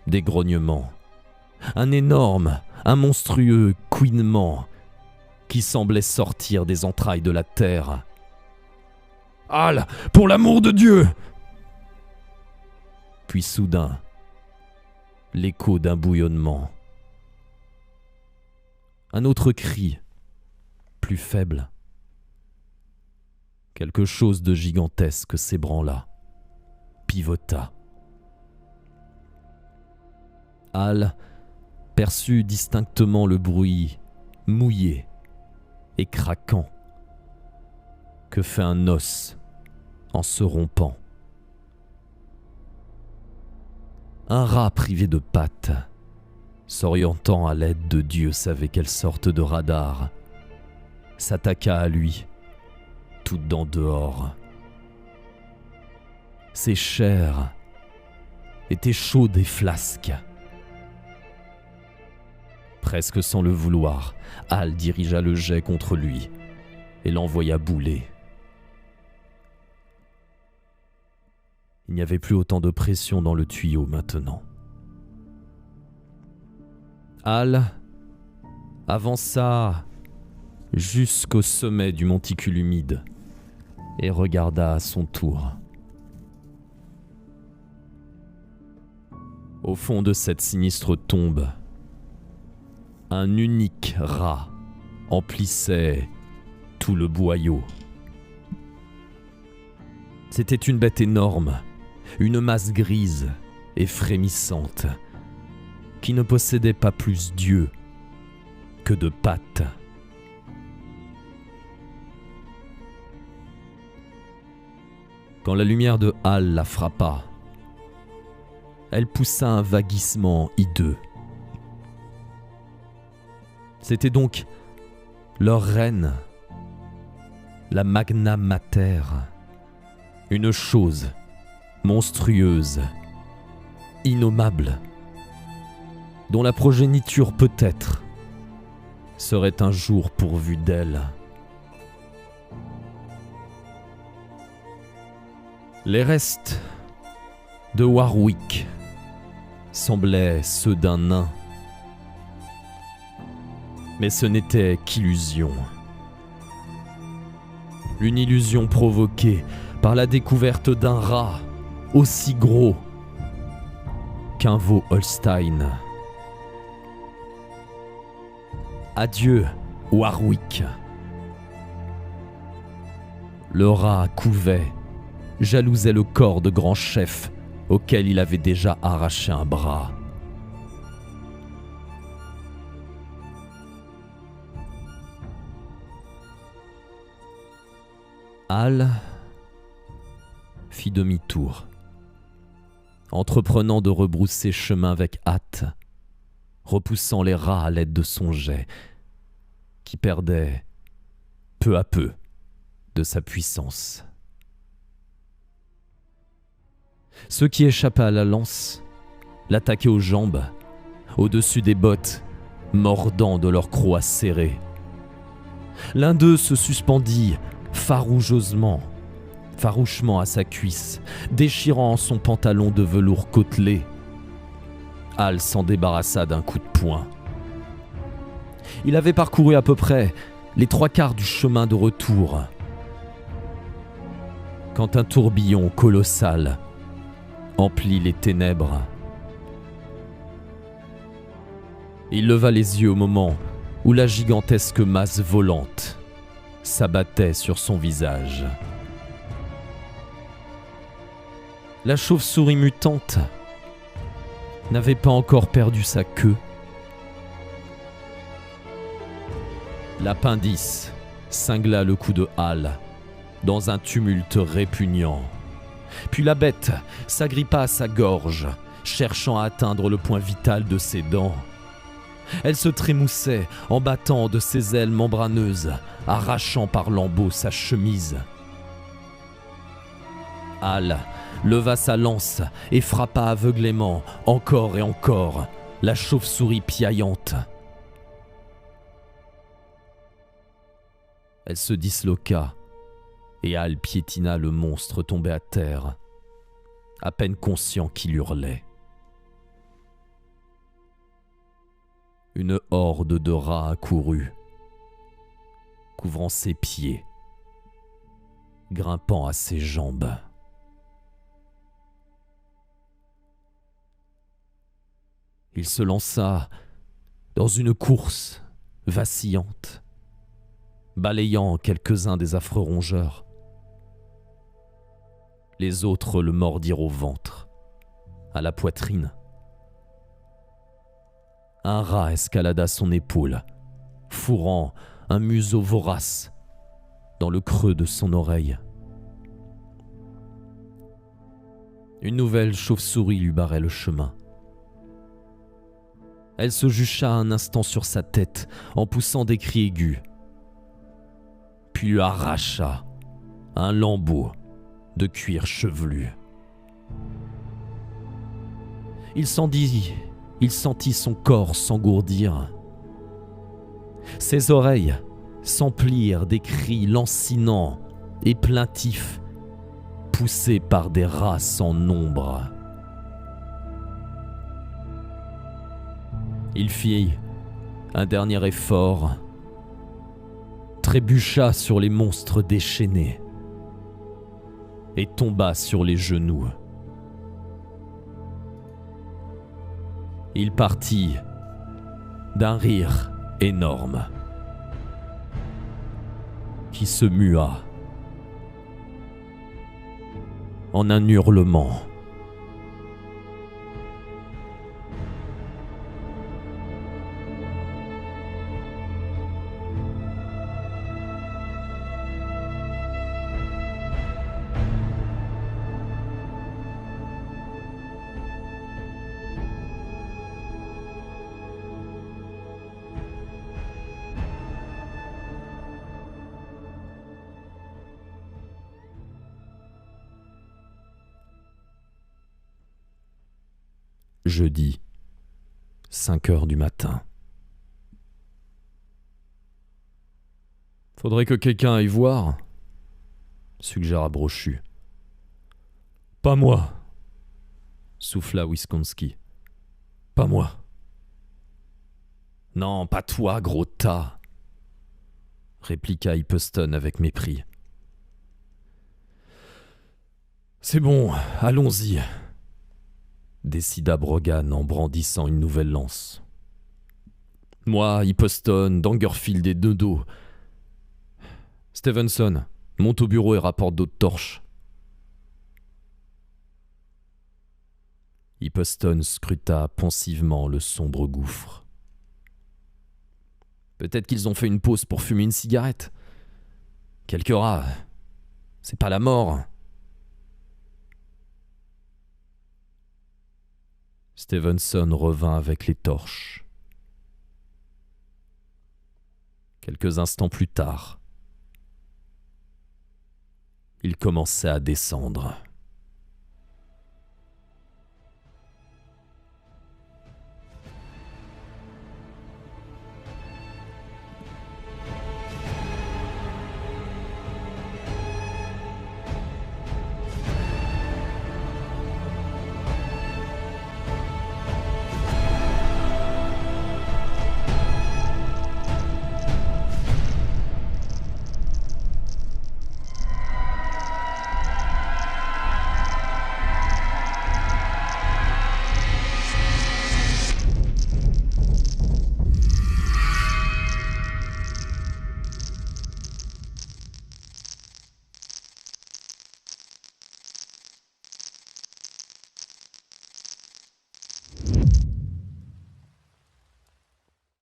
Des grognements. un monstrueux couinement qui semblait sortir des entrailles de la terre. « Hal, pour l'amour de Dieu !» Puis soudain, l'écho d'un bouillonnement. Un autre cri, plus faible. Quelque chose de gigantesque s'ébranla, pivota. Hal perçut distinctement le bruit mouillé et craquant que fait un os en se rompant. Un rat privé de pattes, s'orientant à l'aide de Dieu savait quelle sorte de radar, s'attaqua à lui, toutes dents dehors. Ses chairs étaient chaudes et flasques. Presque sans le vouloir, Hal dirigea le jet contre lui et l'envoya bouler. Il n'y avait plus autant de pression dans le tuyau maintenant. Hal avança jusqu'au sommet du monticule humide et regarda à son tour. Au fond de cette sinistre tombe, un unique rat emplissait tout le boyau. C'était une bête énorme, une masse grise et frémissante, qui ne possédait pas plus d'yeux que de pattes. Quand la lumière de Hal la frappa, elle poussa un vaguissement hideux. C'était donc leur reine, la Magna Mater, une chose monstrueuse, innommable, dont la progéniture peut-être serait un jour pourvue d'elle. Les restes de Warwick semblaient ceux d'un nain, mais ce n'était qu'illusion. Une illusion provoquée par la découverte d'un rat aussi gros qu'un veau Holstein. Adieu, Warwick. Le rat couvait, jalousait le corps de grand chef auquel il avait déjà arraché un bras. Hal fit demi-tour, entreprenant de rebrousser chemin avec hâte, repoussant les rats à l'aide de son jet, qui perdait peu à peu de sa puissance. Ceux qui échappaient à la lance l'attaquaient aux jambes, au-dessus des bottes, mordant de leurs crocs serrés. L'un d'eux se suspendit farouchement à sa cuisse, déchirant son pantalon de velours côtelé. Hal s'en débarrassa d'un coup de poing. Il avait parcouru à peu près les 3/4 du chemin de retour, quand un tourbillon colossal emplit les ténèbres. Il leva les yeux au moment où la gigantesque masse volante s'abattait sur son visage. La chauve-souris mutante n'avait pas encore perdu sa queue. L'appendice cingla le cou de Hal dans un tumulte répugnant. Puis la bête s'agrippa à sa gorge, cherchant à atteindre le point vital de ses dents. Elle se trémoussait en battant de ses ailes membraneuses, arrachant par lambeaux sa chemise. Hal leva sa lance et frappa aveuglément, encore et encore, la chauve-souris piaillante. Elle se disloqua et Hal piétina le monstre tombé à terre, à peine conscient qu'il hurlait. une horde de rats accourut, couvrant ses pieds, grimpant à ses jambes. Il se lança dans une course vacillante, balayant quelques-uns des affreux rongeurs. Les autres le mordirent au ventre, à la poitrine. Un rat escalada son épaule, fourrant un museau vorace dans le creux de son oreille. Une nouvelle chauve-souris lui barrait le chemin. Elle se jucha un instant sur sa tête en poussant des cris aigus, puis lui arracha un lambeau de cuir chevelu. Il sentit son corps s'engourdir. Ses oreilles s'emplirent des cris lancinants et plaintifs, poussés par des rats sans nombre. Il fit un dernier effort, trébucha sur les monstres déchaînés et tomba sur les genoux. Il partit d'un rire énorme qui se mua en un hurlement. Jeudi, 5h du matin. Faudrait que quelqu'un aille voir, suggéra Brochu. Pas moi, souffla Wisconski. Pas moi. Non, pas toi, gros tas, répliqua Hippeston avec mépris. C'est bon, allons-y, décida Brogan en brandissant une nouvelle lance. Moi, Hippeston, Dangerfield et Dodo. Stevenson, monte au bureau et rapporte d'autres torches. Hippeston scruta pensivement le sombre gouffre. Peut-être qu'ils ont fait une pause pour fumer une cigarette. Quelques rats, c'est pas la mort. Stevenson revint avec les torches. Quelques instants plus tard, il commençait à descendre.